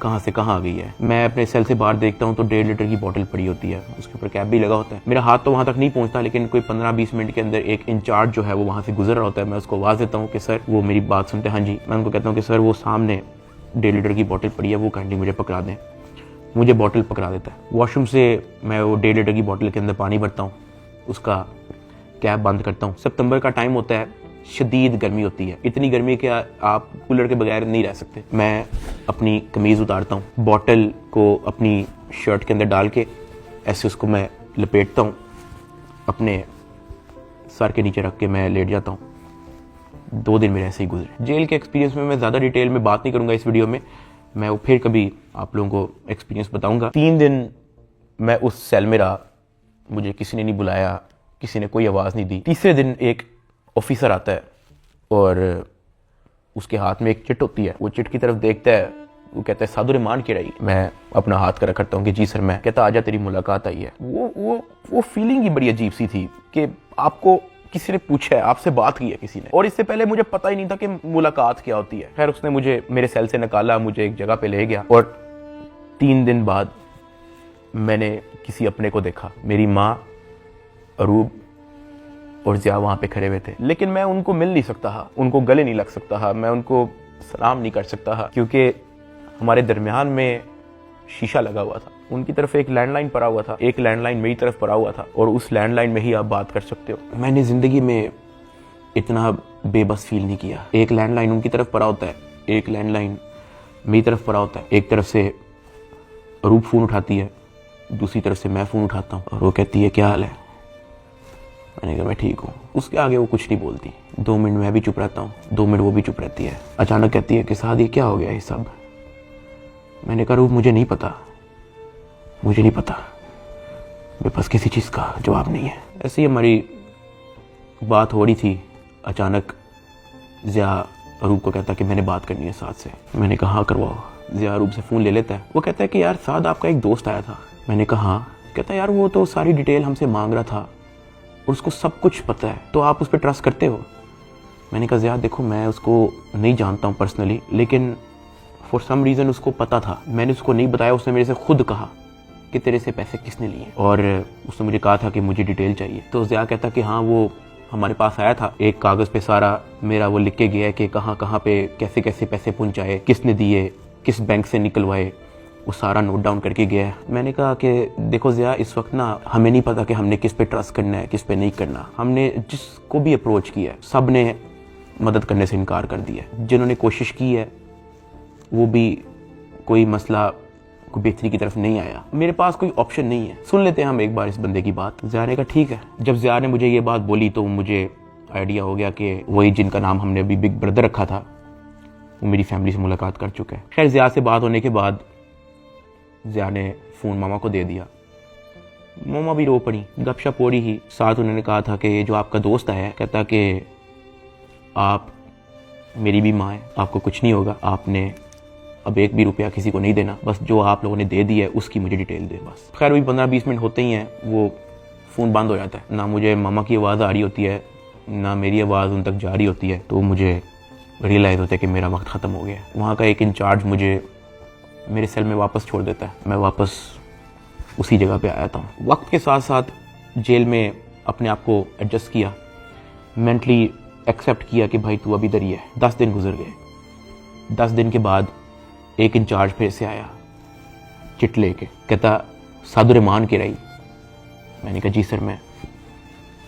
[SPEAKER 1] कहाँ से कहाँ आ गई है। मैं अपने सेल से बाहर देखता हूँ तो 1.5 लीटर की बोतल पड़ी होती है, उसके ऊपर कैप भी लगा होता है। मेरा हाथ तो वहाँ तक नहीं पहुँचता, लेकिन कोई 15-20 मिनट के अंदर एक इंचार्ज जो है वो वहाँ से गुजर रहा होता है। मैं उसको आवाज़ देता हूँ कि सर, वो मेरी बात सुनते हैं, हाँ जी। मैं उनको कहता हूँ कि सर वो सामने 1.5 लीटर की बोतल पड़ी है, वो काइंडली मुझे पकड़ा दें। मुझे बोतल पकड़ा देता है। वॉशरूम से मैं वो 1.5 लीटर की बोतल के अंदर पानी भरता हूँ, उसका कैप बंद करता हूँ। सितंबर का टाइम होता है, शदीद गर्मी होती है, इतनी गर्मी कि आप कूलर के बगैर नहीं रह सकते। मैं अपनी कमीज़ उतारता हूँ, बॉटल को अपनी शर्ट के अंदर डाल के ऐसे उसको मैं लपेटता हूँ, अपने सर के नीचे रख के मैं लेट जाता हूँ। 2 दिन मेरे ऐसे ही गुजरे। जेल के एक्सपीरियंस में मैं ज़्यादा डिटेल में बात नहीं करूँगा इस वीडियो में, मैं वो फिर कभी आप लोगों को एक्सपीरियंस बताऊँगा। 3 दिन मैं उस सेल में रहा, मुझे किसी ने नहीं बुलाया, किसी ने कोई आवाज़ नहीं दी। तीसरे दिन एक ऑफिसर आता है और उसके हाथ में एक चिट होती है। वो चिट की तरफ देखता है, वो कहता है सादुर रहमान की रही। मैं अपना हाथ कर करता हूँ कि जी सर। मैं कहता आजा तेरी मुलाकात आई है। वो फीलिंग ही बड़ी अजीब सी थी कि आपको किसी ने पूछा है, आपसे बात की है किसी ने, और इससे पहले मुझे पता ही नहीं था कि मुलाकात क्या होती है। खैर उसने मुझे मेरे सेल से निकाला, मुझे एक जगह पे ले गया, और 3 दिन बाद मैंने किसी अपने को देखा। मेरी माँ, अरूब और ज़िया वहाँ पे खड़े हुए थे, लेकिन मैं उनको मिल नहीं सकता था, उनको गले नहीं लग सकता था, मैं उनको सलाम नहीं कर सकता था, क्योंकि हमारे दरमियान में शीशा लगा हुआ था। उनकी तरफ एक लैंडलाइन पड़ा हुआ था, एक लैंडलाइन मेरी तरफ पड़ा हुआ था, और उस लैंडलाइन में ही आप बात कर सकते हो। मैंने ज़िंदगी में इतना बेबस फील नहीं किया। एक लैंडलाइन उनकी तरफ पड़ा होता है, एक लैंडलाइन मेरी तरफ पड़ा होता है। एक तरफ से अरूब फ़ोन उठाती है, दूसरी तरफ से मैं फ़ोन उठाता हूँ, और वो कहती है क्या हाल है। मैंने कहा मैं ठीक हूँ। उसके आगे वो कुछ नहीं बोलती। 2 मिनट मैं भी चुप रहता हूँ, 2 मिनट वो भी चुप रहती है। अचानक कहती है कि साद ये क्या हो गया ये सब। मैंने कहा रूप मुझे नहीं पता, मुझे नहीं पता, मेरे पास किसी चीज़ का जवाब नहीं है। ऐसे ही हमारी बात हो रही थी, अचानक ज़िया अरूब को कहता कि मैंने बात करनी है साद से। मैंने कहा हाँ करवाओ। ज़िया अरूब से फ़ोन ले लेता है। वो कहता है कि यार साद आपका एक दोस्त आया था। मैंने कहा हाँ। कहता है यार वो तो सारी डिटेल हमसे मांग रहा था और उसको सब कुछ पता है, तो आप उस पर ट्रस्ट करते हो। मैंने कहा ज़िया देखो मैं उसको नहीं जानता हूँ पर्सनली, लेकिन फॉर सम रीज़न उसको पता था। मैंने उसको नहीं बताया, उसने मेरे से खुद कहा कि तेरे से पैसे किसने लिए, और उसने मुझे कहा था कि मुझे डिटेल चाहिए। तो ज़िया कहता कि हाँ वो हमारे पास आया था, एक कागज़ पे सारा मेरा वो लिख के गया है कि कहाँ कहाँ पे कैसे कैसे पैसे पहुँचाए, किसने दिए, किस बैंक से निकलवाए, वो सारा नोट डाउन करके गया है। मैंने कहा कि देखो ज़िया इस वक्त ना हमें नहीं पता कि हमने किस पे ट्रस्ट करना है, किस पे नहीं करना। हमने जिसको भी अप्रोच किया है सब ने मदद करने से इनकार कर दिया। जिन्होंने कोशिश की है वो भी कोई मसला कोई बेहतरी की तरफ नहीं आया। मेरे पास कोई ऑप्शन नहीं है, सुन लेते हैं हम एक बार इस बंदे की बात। ज़िया ने कहा ठीक है। जब ज़िया ने मुझे ये बात बोली तो मुझे आइडिया हो गया कि वही जिनका नाम हमने अभी बिग ब्रदर रखा था वो मेरी फैमिली से मुलाकात कर चुका है। खैर ज़िया से बात होने के बाद ज़िया ने फ़ोन मामा को दे दिया। मामा भी रो पड़ी, गपशप हो रही ही। साथ उन्होंने कहा था कि ये जो आपका दोस्त आया है, कहता कि आप मेरी भी माँ है, आपको कुछ नहीं होगा, आपने अब 1 भी रुपया किसी को नहीं देना, बस जो आप लोगों ने दे दिया है उसकी मुझे डिटेल दे बस। खैर वही 15-20 मिनट होते ही हैं वो फ़ोन बंद हो जाता है। ना मुझे मामा की आवाज़ आ रही होती है, ना मेरी आवाज़ उन तक जा रही होती है। तो मुझे रियलाइज़ होता है कि मेरा वक्त ख़त्म हो गया है। वहाँ का एक इंचार्ज मुझे मेरे सेल में वापस छोड़ देता है। मैं वापस उसी जगह पे आया था। वक्त के साथ साथ जेल में अपने आप को एडजस्ट किया, मेंटली एक्सेप्ट किया कि भाई तू अभी इधर ही है। 10 दिन गुजर गए। 10 दिन के बाद एक इंचार्ज फिर से आया चिट लेके, कहता सादुर रहमान की रही। मैंने कहा जी सर मैं।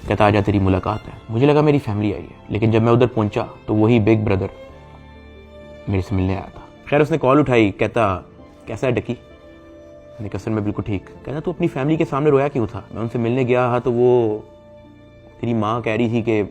[SPEAKER 1] कहता आजा तेरी मुलाकात है। मुझे लगा मेरी फैमिली आई है, लेकिन जब मैं उधर पहुंचा तो वही बिग ब्रदर मेरे से मिलने आया था। खैर उसने कॉल उठाई, कहता कैसा है डकी। मैंने कहा सर मैं बिल्कुल ठीक। कहता तू अपनी फैमिली के सामने रोया क्यों था। मैं उनसे मिलने गया तो वो तेरी माँ कह रही थी कि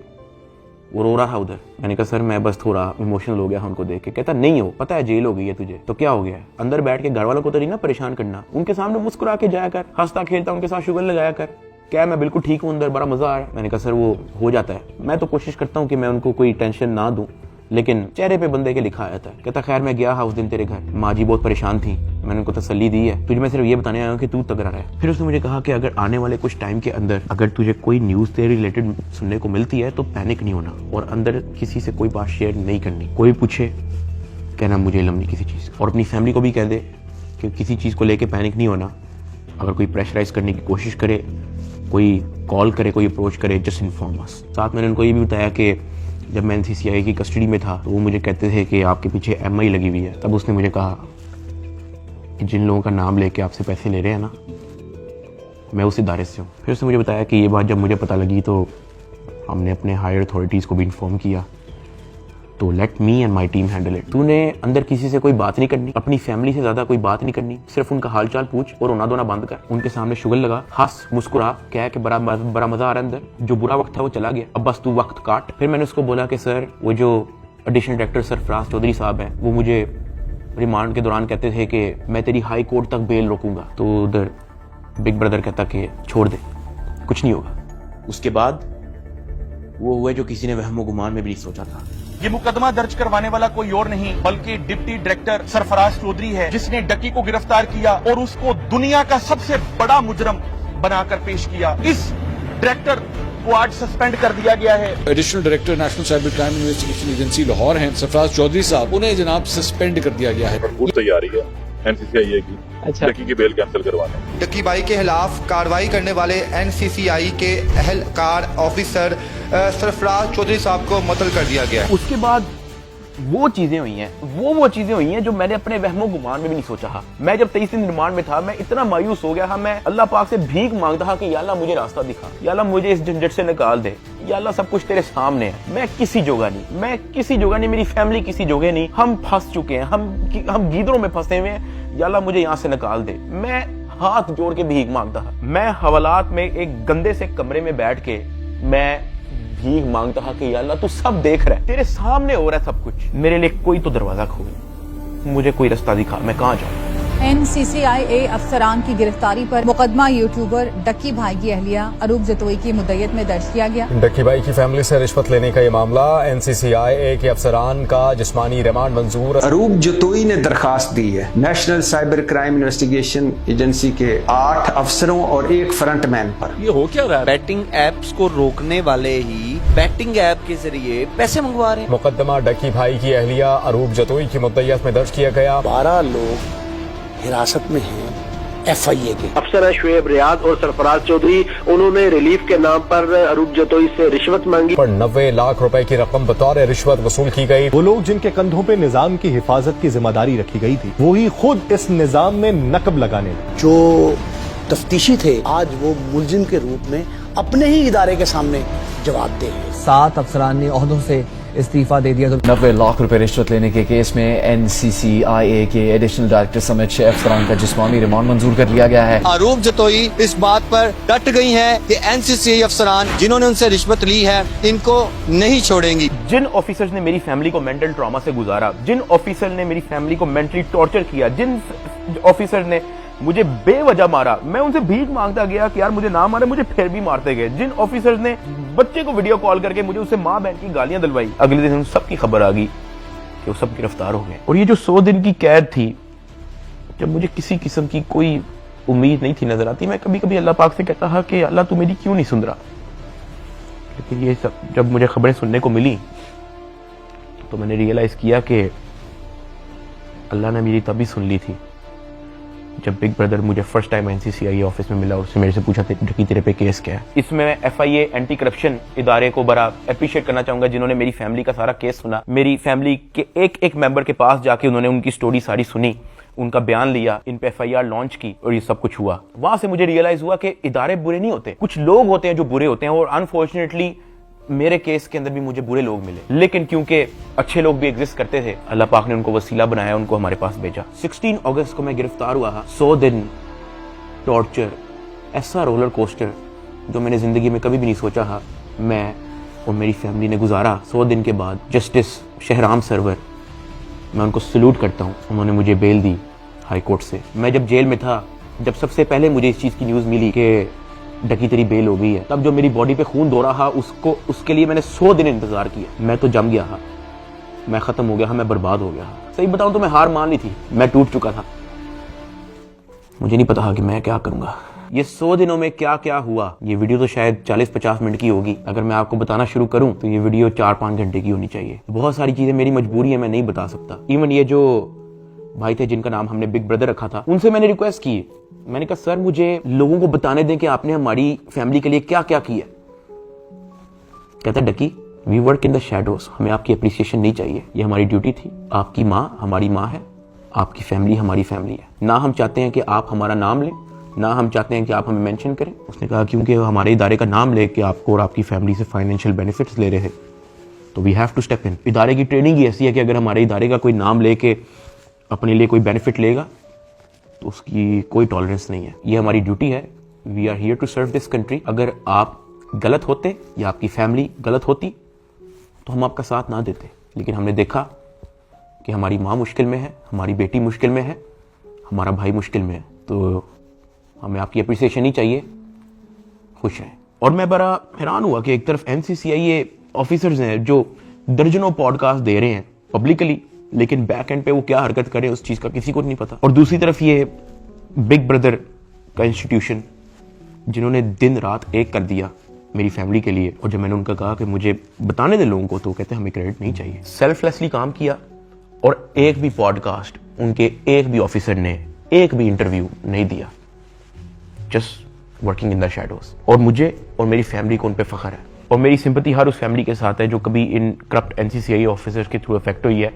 [SPEAKER 1] वो रो रहा था उधर। मैंने कहा सर मैं बस थोड़ा इमोशनल हो गया उनको देख के। कहता नहीं हो, पता है जेल हो गई है तुझे तो क्या हो गया है, अंदर बैठ के घर वालों को तो नहीं ना परेशान करना, उनके सामने मुस्कुरा के जाया कर, हंसता खेलता उनके साथ शुगर लगाया कर। क्या मैं बिल्कुल ठीक हूँ, अंदर बड़ा मजा आ रहा है। मैंने कहा सर वो हो जाता है, मैं तो कोशिश करता हूँ कि मैं उनको कोई टेंशन ना दूं, लेकिन चेहरे पे बंदे के लिखा आया था। कहता खैर मैं गया उस दिन तेरे घर, माँ जी बहुत परेशान थी, मैंने उनको तसल्ली दी है, तुझे मैं सिर्फ ये बताने आया हूँ कि तू तगड़ा रहे। फिर उसने मुझे कहा कि अगर आने वाले कुछ टाइम के अंदर अगर तुझे कोई न्यूज़ तेरे रिलेटेड सुनने को मिलती है तो पैनिक नहीं होना और अंदर किसी से कोई बात शेयर नहीं करनी। कोई पूछे कहना मुझे इल्म नहीं किसी चीज़, और अपनी फैमिली को भी कह दे कि किसी चीज़ को लेके पैनिक नहीं होना। अगर कोई प्रेशराइज करने की कोशिश करे, कोई कॉल करे, कोई अप्रोच करे, जस्ट इन्फॉर्म अस। साथ मैंने उनको ये भी बताया कि जब मैं NCCI की कस्टडी में था तो वो मुझे कहते थे कि आपके पीछे MI लगी हुई है। तब उसने मुझे कहा कि जिन लोगों का नाम लेके आपसे पैसे ले रहे हैं ना, मैं उस इदारे से हूँ। फिर उसने मुझे बताया कि ये बात जब मुझे पता लगी तो हमने अपने हायर अथॉरिटीज़ को भी इन्फॉर्म किया, तो let me and my team handle it. तूने अंदर किसी से कोई बात नहीं करनी, अपनी फैमिली से ज्यादा कोई बात नहीं करनी, सिर्फ उनका हालचाल पूछ और रोना धोना बंद कर, उनके सामने शुगर लगा, हंस मुस्कुरा, कह के बड़ा मजा आ रहा है अंदर, जो बुरा वक्त था वो चला गया, अब बस तू वक्त काट। फिर मैंने उसको बोला कि सर वो जो एडिशनल डायरेक्टर सरफराज चौधरी साहब हैं वो मुझे रिमांड के दौरान कहते थे कि मैं तेरी हाई कोर्ट तक बेल रोकूंगा। तो उधर बिग ब्रदर कहता कि छोड़ दे, कुछ नहीं होगा। उसके बाद वो हुआ जो किसी ने वहमो गुमान में भी नहीं सोचा था।
[SPEAKER 13] ये मुकदमा दर्ज करवाने वाला कोई और नहीं बल्कि डिप्टी डायरेक्टर सरफराज चौधरी है, जिसने डकी को गिरफ्तार किया और उसको दुनिया का सबसे बड़ा मुजरम बनाकर पेश किया। इस डायरेक्टर को आज सस्पेंड कर दिया गया है।
[SPEAKER 14] Additional director national cyber crime investigation agency Lahore हैं सरफराज चौधरी साहब, उन्हें जनाब सस्पेंड कर दिया गया है।
[SPEAKER 15] भरपूर तैयारी है NCCI की डकी की बेल कैंसिल करवाने।
[SPEAKER 16] डकी भाई के खिलाफ कार्रवाई करने वाले NCCI के एहलकार ऑफिसर सरफराज चौधरी साहब को मुअत्तल कर दिया गया।
[SPEAKER 1] उसके बाद वो चीजें हुई हैं, वो चीजें हुई हैं जो मैंने अपने वहमो गुमान में भी नहीं सोचा था। मैं जब 23 दिन रिमांड में था, मैं इतना मायूस हो गया था, मैं अल्लाह पाक से भीख मांगता था कि या अल्लाह मुझे रास्ता दिखा, या अल्लाह मुझे इस झंझट से निकाल दे, या अल्लाह सब कुछ तेरे सामने है, मैं किसी जोगा नहीं, मेरी फैमिली किसी जोगे नहीं, हम फंस चुके हैं, हम गीदरों में फंसे हुए हैं, या अल्लाह मुझे यहाँ से निकाल दे। मैं हाथ जोड़ के भीख मांगता था। मैं हवालात में एक गंदे से कमरे में बैठ के मैं भीख मांगता था कि या अल्लाह तू सब देख रहा है, तेरे सामने हो रहा है सब कुछ, मेरे लिए कोई तो दरवाजा खोल, मुझे कोई रास्ता दिखा, मैं कहाँ जाऊँ।
[SPEAKER 5] NCCI अफसरान की गिरफ्तारी पर मुकदमा यूट्यूबर डक्की भाई की अहलिया अरूब जतोई की मुद्दत में दर्ज किया गया।
[SPEAKER 4] डक्की भाई की फैमिली से रिश्वत लेने का ये मामला, NCCI के अफसरान का जिस्मानी रिमांड मंजूर।
[SPEAKER 10] अरूब जतोई ने दरखास्त दी है national cyber crime investigation agency के 8 अफसरों और 1 फ्रंटमैन पर।
[SPEAKER 8] ये हो क्या रहा है? बैटिंग एप्स को रोकने वाले ही बैटिंग ऐप के जरिए पैसे मंगवा रहे हैं।
[SPEAKER 4] मुकदमा डक्की भाई की अहलिया अरूब जतोई की मुद्दत में दर्ज किया गया।
[SPEAKER 17] 12 लोग हिरासत में हैं FIA के।
[SPEAKER 9] अफसर शुएब रियाद और सरफराज चौधरी, उन्होंने रिलीफ के नाम पर अरूब जतोई से रिश्वत मांगी।
[SPEAKER 4] पर 90 लाख रुपए की रकम बतौर रिश्वत वसूल की गई।
[SPEAKER 18] वो लोग जिनके कंधों पे निजाम की हिफाजत की जिम्मेदारी रखी गई थी, वो ही खुद इस निजाम में नकब लगाने
[SPEAKER 17] जो तफ्तीशी थे, आज वो मुलजिम के रूप में अपने ही इदारे के सामने जवाब दे।
[SPEAKER 19] 7 अफसरान ने ओहदों से इस्तीफा दे दिया। तो
[SPEAKER 4] 90 लाख रुपए रिश्वत लेने के केस में NCCI के एडिशनल डायरेक्टर समेत 6 अफसरान का जिस्मानी रिमांड मंजूर कर लिया गया है।
[SPEAKER 10] अरूब जतोई इस बात पर डट गई हैं कि NCCI अफसरान जिन्होंने उनसे रिश्वत ली है इनको नहीं छोड़ेंगी।
[SPEAKER 1] जिन ऑफिसर्स ने मेरी फैमिली को मेंटल ट्रॉमा से गुजारा, जिन ऑफिसर ने मेरी फैमिली को मेंटली टॉर्चर किया, जिन ऑफिसर ने मुझे बेवजह मारा, मैं उनसे भीख मांगता गया कि यार मुझे ना मारे, मुझे फिर भी मारते गए। जिन ऑफिसर्स ने बच्चे को वीडियो कॉल करके मुझे उससे माँ बहन की गालियां दिलवाई, अगले दिन उन सब की खबर आ गई कि वो सब गिरफ्तार हो गए। और ये जो 100 दिन की कैद थी, जब मुझे किसी किस्म की कोई उम्मीद नहीं थी नजर आती, मैं कभी कभी अल्लाह पाक से कहता था कि अल्लाह तू मेरी क्यों नहीं सुन रहा। लेकिन ये सब जब मुझे खबरें सुनने को मिली तो मैंने रियलाइज किया कि अल्लाह ने मेरी तभी सुन ली थी जब बिग ब्रदर मुझे फर्स्ट टाइम NCCI ऑफिस में मिला और उसने मेरे से पूछा कि तेरे पे केस क्या है। इसमें मैं FIA एंटी करप्शन इदारे को बड़ा अप्रिशिएट करना चाहूंगा, जिन्होंने मेरी फैमिली का सारा केस सुना, मेरी फैमिली के एक मेंबर के पास जाके उन्होंने उनकी स्टोरी सारी सुनी, उनका बयान लिया, इन पे FIR लॉन्च की और ये सब कुछ हुआ। वहां से मुझे रियलाइज हुआ कि इदारे बुरे नहीं होते, कुछ लोग होते हैं जो बुरे होते हैं। और अनफॉर्चुनेटली मेरे केस के अंदर भी मुझे बुरे लोग मिले, लेकिन क्योंकि अच्छे लोग भी एग्जिस्ट करते थे, अल्लाह पाक ने उनको वसीला बनाया, उनको हमारे पास भेजा। 16 अगस्त को मैं गिरफ्तार हुआ। 100 दिन टॉर्चर, ऐसा रोलर कोस्टर जो मैंने जिंदगी में कभी भी नहीं सोचा था मैं और मेरी फैमिली ने गुजारा। 100 दिन के बाद जस्टिस शहराम सरवर, मैं उनको सल्यूट करता हूँ, उन्होंने मुझे बेल दी हाई कोर्ट से। मैं जब जेल में था, जब सबसे पहले मुझे इस चीज़ की न्यूज़ मिली कि डकी तेरी बेल हो गई है, तब जो मेरी बॉडी पे खून दौड़ा था उसके लिए मैंने 100 दिन इंतजार किया। मैं तो जम गया था, मैं खत्म हो गया था, मैं बर्बाद हो गया था। सही बताऊं तो मैं हार मान ली थी, मैं टूट चुका था। मुझे नहीं पता था कि मैं क्या करूंगा। ये 100 दिनों में क्या क्या हुआ, ये वीडियो तो शायद 40-50 मिनट की होगी। अगर मैं आपको बताना शुरू करूं तो ये वीडियो 4-5 घंटे की होनी चाहिए। बहुत सारी चीजें मेरी मजबूरी है, मैं नहीं बता सकता। इवन ये जो भाई थे जिनका नाम हमने बिग ब्रदर रखा था, उनसे मैंने रिक्वेस्ट की, मैंने कहा सर मुझे लोगों को बताने दें कि आपने हमारी फैमिली के लिए क्या क्या किया। कहता डकी, we work in the shadows, हमें आपकी अप्रिसिएशन नहीं चाहिए, ये हमारी ड्यूटी थी। आपकी माँ हमारी माँ है, आपकी फैमिली हमारी फैमिली है। ना हम चाहते हैं कि आप हमारा नाम लें, ना हम चाहते हैं कि आप हमें मेंशन करें। उसने कहा क्योंकि हमारे इदारे का नाम लेके आपको और आपकी फैमिली से फाइनेंशियल बेनिफिट्स ले रहे हैं, तो we have to step in. इदारे की ट्रेनिंग ही ऐसी है कि अगर हमारे इदारे का कोई नाम लेके अपने लिए कोई बेनिफिट लेगा तो उसकी कोई टॉलरेंस नहीं है। ये हमारी ड्यूटी है, we are here to serve this country. अगर आप गलत होते या आपकी फैमिली गलत होती तो हम आपका साथ ना देते, लेकिन हमने देखा कि हमारी माँ मुश्किल में है, हमारी बेटी मुश्किल में है, हमारा भाई मुश्किल में है, तो हमें आपकी अप्रिसिएशन ही चाहिए। खुश रहें। और मैं बड़ा हैरान हुआ कि एक तरफ NCCI ऑफिसर्स हैं जो दर्जनों पॉडकास्ट दे रहे हैं पब्लिकली, लेकिन बैक एंड पे वो क्या हरकत करें उस चीज का किसी को नहीं पता। और दूसरी तरफ ये बिग ब्रदर का इंस्टीट्यूशन जिन्होंने दिन रात एक कर दिया मेरी फैमिली के लिए। और जब मैंने उनका कहा कि मुझे बताने दे लोगों को, तो कहते हमें क्रेडिट नहीं चाहिए। सेल्फलेसली काम किया और एक भी पॉडकास्ट, उनके एक भी ऑफिसर ने एक भी इंटरव्यू नहीं दिया, just working in the shadows. और मुझे और मेरी फैमिली को उन पे फख्र है। और मेरी सिंपैथी हर उस फैमिली के साथ है जो कभी इन करप्ट NCCI ऑफिसर्स के थ्रू अफेक्ट हुई है।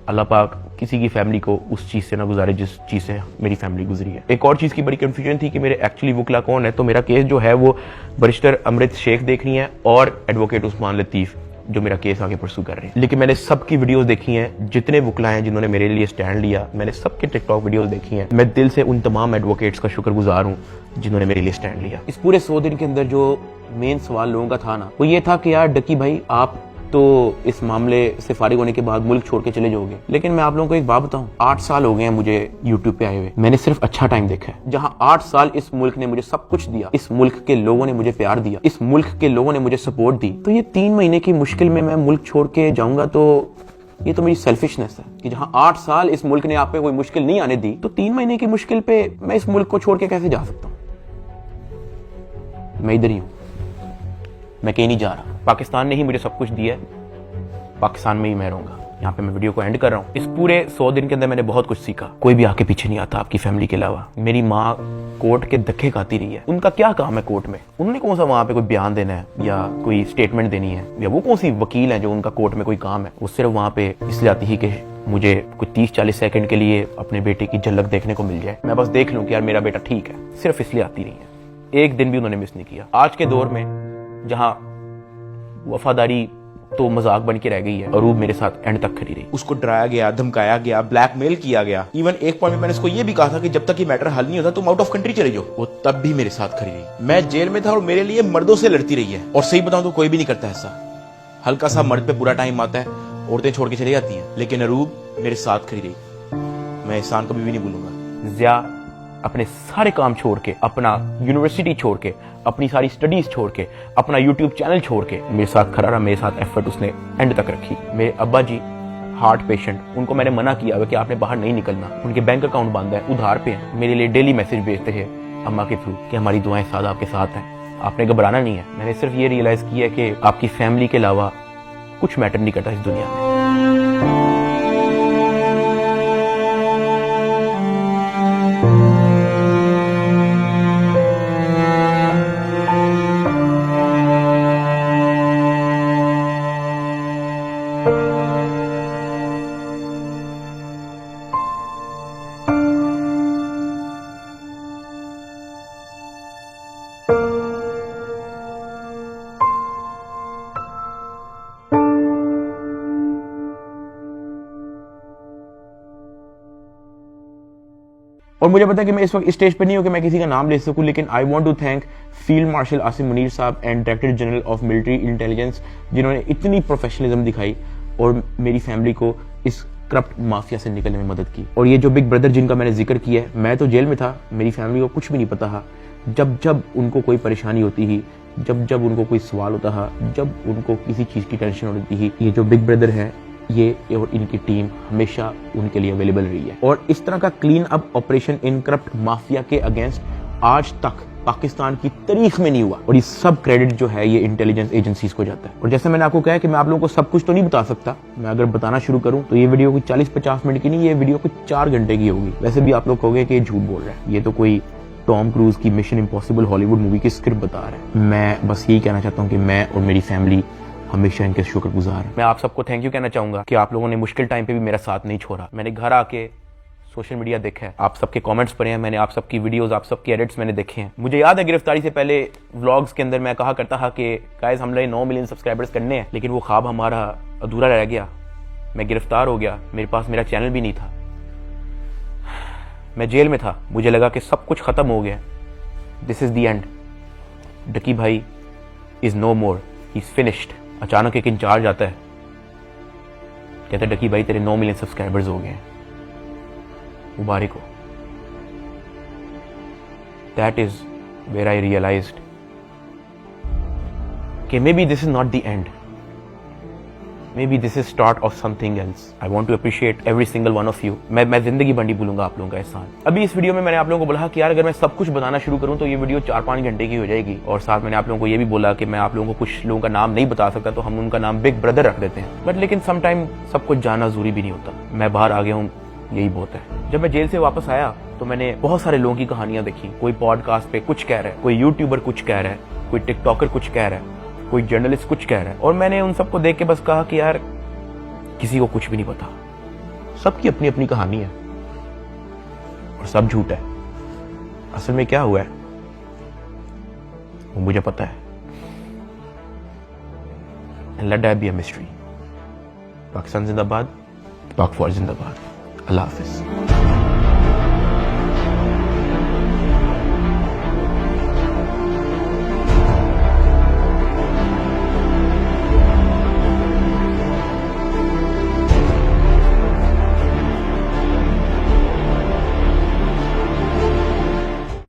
[SPEAKER 1] अल्लाह पाक किसी की फैमिली को उस चीज़ से ना गुजारे जिस चीज़ से मेरी फैमिली गुजरी है। एक और चीज़ की बड़ी कन्फ्यूजन थी कि मेरे एक्चुअली वकला कौन है। तो मेरा केस जो है वो बैरिस्टर अमृत शेख देख रही हैं और एडवोकेट उस्मान लतीफ़ जो मेरा केस आगे परसू कर रहे हैं। लेकिन मैंने सबकी वीडियोस देखी हैं, जितने वकला हैं जिन्होंने मेरे लिए स्टैंड लिया, मैंने सबके टिकटॉक वीडियोस देखी हैं। मैं दिल से उन तमाम एडवोकेट्स का शुक्रगुजार हूँ जिन्होंने मेरे लिए स्टैंड लिया। इस पूरे 100 दिन के अंदर जो मेन सवाल लोगों का था ना, वो ये था कि यार डकी भाई आप तो इस मामले से फारिग होने के बाद मुल्क छोड़ के चले जाओगे। लेकिन मैं आप लोगों को एक बात बताऊं, 8 साल हो गए हैं मुझे यूट्यूब पे आए हुए। मैंने सिर्फ अच्छा टाइम देखा है। जहां 8 साल इस मुल्क ने मुझे सब कुछ दिया, इस मुल्क के लोगों ने मुझे प्यार दिया, इस मुल्क के लोगों ने मुझे सपोर्ट दी, तो ये 3 महीने की मुश्किल में मैं मुल्क छोड़ के जाऊंगा तो ये तो मेरी सेल्फिशनेस है कि जहां 8 साल इस मुल्क ने आप पे कोई मुश्किल नहीं आने दी, तो 3 महीने की मुश्किल पे मैं इस मुल्क को छोड़ के कैसे जा सकता हूं। मैं इधर ही हूं, मैं कहीं नहीं जा रहा। पाकिस्तान ने ही मुझे सब कुछ दिया है, पाकिस्तान में ही मैं रहूंगा। यहाँ पे मैं वीडियो को एंड कर रहा हूँ। इस पूरे 100 दिन के अंदर मैंने बहुत कुछ सीखा। कोई भी आके पीछे नहीं आता आपकी फैमिली के अलावा। मेरी माँ कोर्ट के धक्के खाती रही है। उनका क्या काम है कोर्ट में? उन्होंने कौन सा वहाँ पे कोई बयान देना है या कोई स्टेटमेंट देनी है, या वो कौन सी वकील है जो उनका कोर्ट में कोई काम है? वो सिर्फ वहाँ पे इसलिए आती ही कि मुझे कुछ 30-40 सेकंड के लिए अपने बेटे की झलक देखने को मिल जाए, मैं बस देख लूँ कि यार मेरा बेटा ठीक है। सिर्फ इसलिए आती रही है, एक दिन भी उन्होंने मिस नहीं किया। आज के दौर में जहाँ वफादारी तो मजाक बन के रह गई है, अरूब मेरे साथ एंड तक खड़ी रही। उसको डराया गया, धमकाया गया, ब्लैकमेल किया गया। इवन एक पॉइंट में मैंने उसको ये भी कहा था कि जब तक ये मैटर हल नहीं होता तुम आउट ऑफ कंट्री चले जाओ। वो तब भी मेरे साथ खड़ी रही। मैं जेल में था और मेरे लिए मर्दों से लड़ती रही है। और सही बताऊं तो कोई भी नहीं करता ऐसा। हल्का सा मर्द पे बुरा टाइम आता है, औरतें छोड़ के चली जाती हैं, लेकिन अरूब मेरे साथ खड़ी रही। मैं एहसान कभी भी नहीं भूलूंगा। ज़िया अपने सारे काम छोड़ के, अपना यूनिवर्सिटी छोड़ के, अपनी सारी स्टडीज छोड़ के, अपना यूट्यूब चैनल छोड़ के मेरे साथ खड़ा रहा, मेरे साथ एफर्ट उसने एंड तक रखी। मेरे अब्बा जी हार्ट पेशेंट, उनको मैंने मना किया हुआ कि आपने बाहर नहीं निकलना। उनके बैंक अकाउंट बंद है, उधार पे हैं। मेरे लिए डेली मैसेज भेजते हैं अम्मा के थ्रू कि हमारी दुआएं सदा आपके साथ हैं, आपने घबराना नहीं है। मैंने सिर्फ ये रियलाइज किया कि आपकी फैमिली के अलावा कुछ मैटर नहीं करता इस दुनिया में। और मुझे पता है कि मैं इस वक्त स्टेज पे नहीं हूँ कि मैं किसी का नाम ले सकूँ, लेकिन I want to thank field marshal Asim Munir साहब and director general of military intelligence, जिन्होंने इतनी प्रोफेशनलिज्म दिखाई और मेरी फैमिली को इस करप्ट माफिया से निकलने में मदद की। और ये जो बिग ब्रदर जिनका मैंने जिक्र किया है, मैं तो जेल में था, मेरी फैमिली को कुछ भी नहीं पता था। जब जब उनको कोई परेशानी होती ही, जब जब उनको कोई सवाल होता था, जब उनको किसी चीज़ की टेंशन होती ही, ये जो बिग ब्रदर है ये और इनकी टीम हमेशा उनके लिए अवेलेबल रही है। और इस तरह का clean up operation in corrupt mafia के अगेंस्ट आज तक पाकिस्तान की तारीख में नहीं हुआ। और ये सब क्रेडिट जो है ये इंटेलिजेंस एजेंसीज को जाता है। और जैसे मैंने आपको कहा कि मैं आप लोगों को सब कुछ तो नहीं बता सकता, मैं अगर बताना शुरू करूं तो ये वीडियो कोई 40-50 मिनट की नहीं, ये वीडियो कुछ 4 घंटे की होगी। वैसे भी आप लोग कहोगे कि ये झूठ बोल रहा है, ये तो कोई टॉम क्रूज की मिशन इम्पॉसिबल हॉलीवुड मूवी की स्क्रिप्ट बता रहा है। मैं बस यही कहना चाहता हूँ कि मैं और मेरी फैमिली हमेशा इनके शुक्रगुजार है। मैं आप सबको थैंक यू कहना चाहूंगा कि आप लोगों ने मुश्किल टाइम पे भी मेरा साथ नहीं छोड़ा। मैंने घर आके सोशल मीडिया देखा है, आप सबके कमेंट्स पढ़े हैं, मैंने आप सबकी वीडियोस, आप सबके एडिट्स मैंने देखे हैं। मुझे याद है गिरफ्तारी से पहले व्लॉग्स के अंदर मैं कहा करता था कि गाइस हमने 9 मिलियन सब्सक्राइबर्स करने हैं, लेकिन वो ख्वाब हमारा अधूरा रह गया। मैं गिरफ्तार हो गया, मेरे पास मेरा चैनल भी नहीं था, मैं जेल में था, मुझे लगा कि सब कुछ खत्म हो गया, this is the end, Ducky Bhai is no more, he is finished. अचानक एक इंचार्ज आता है, कहता है डकी भाई तेरे 9 मिलियन सब्सक्राइबर्स हो गए हैं, मुबारक हो। That is where I realised कि maybe this is not the end, maybe this is start of something else. I want to appreciate every single one of you. मैं जिंदगी भर नहीं भूलूंगा आप लोगों का एहसान। अभी इस वीडियो में मैंने आप लोगों को बोला कि यार अगर मैं सब कुछ बताना शुरू करूं तो ये वीडियो 4-5 घंटे की हो जाएगी। और साथ मैंने आप लोगों को ये भी बोला कि मैं आप लोगों को कुछ लोगों का नाम नहीं बता सकता, तो हम उनका नाम बिग ब्रदर रख देते हैं। बट लेकिन समटाइम सब कुछ जानना जरूरी भी नहीं होता। मैं बाहर आ गया हूँ, यही बहुत है। जब मैं जेल से वापस आया तो मैंने बहुत सारे लोगों की कहानियां देखी। कोई पॉडकास्ट पे कुछ कह रहा है, कोई यूट्यूबर कुछ कह रहा है, कोई टिकटॉकर कुछ कह रहा है, कोई जर्नलिस्ट कुछ कह रहा है। और मैंने उन सबको देख के बस कहा कि यार किसी को कुछ भी नहीं पता, सबकी अपनी अपनी कहानी है और सब झूठ है। असल में क्या हुआ है वो मुझे पता है। And let that be a mystery. Pakistan जिंदाबाद, पाक फौज जिंदाबाद। अल्लाह हाफिज।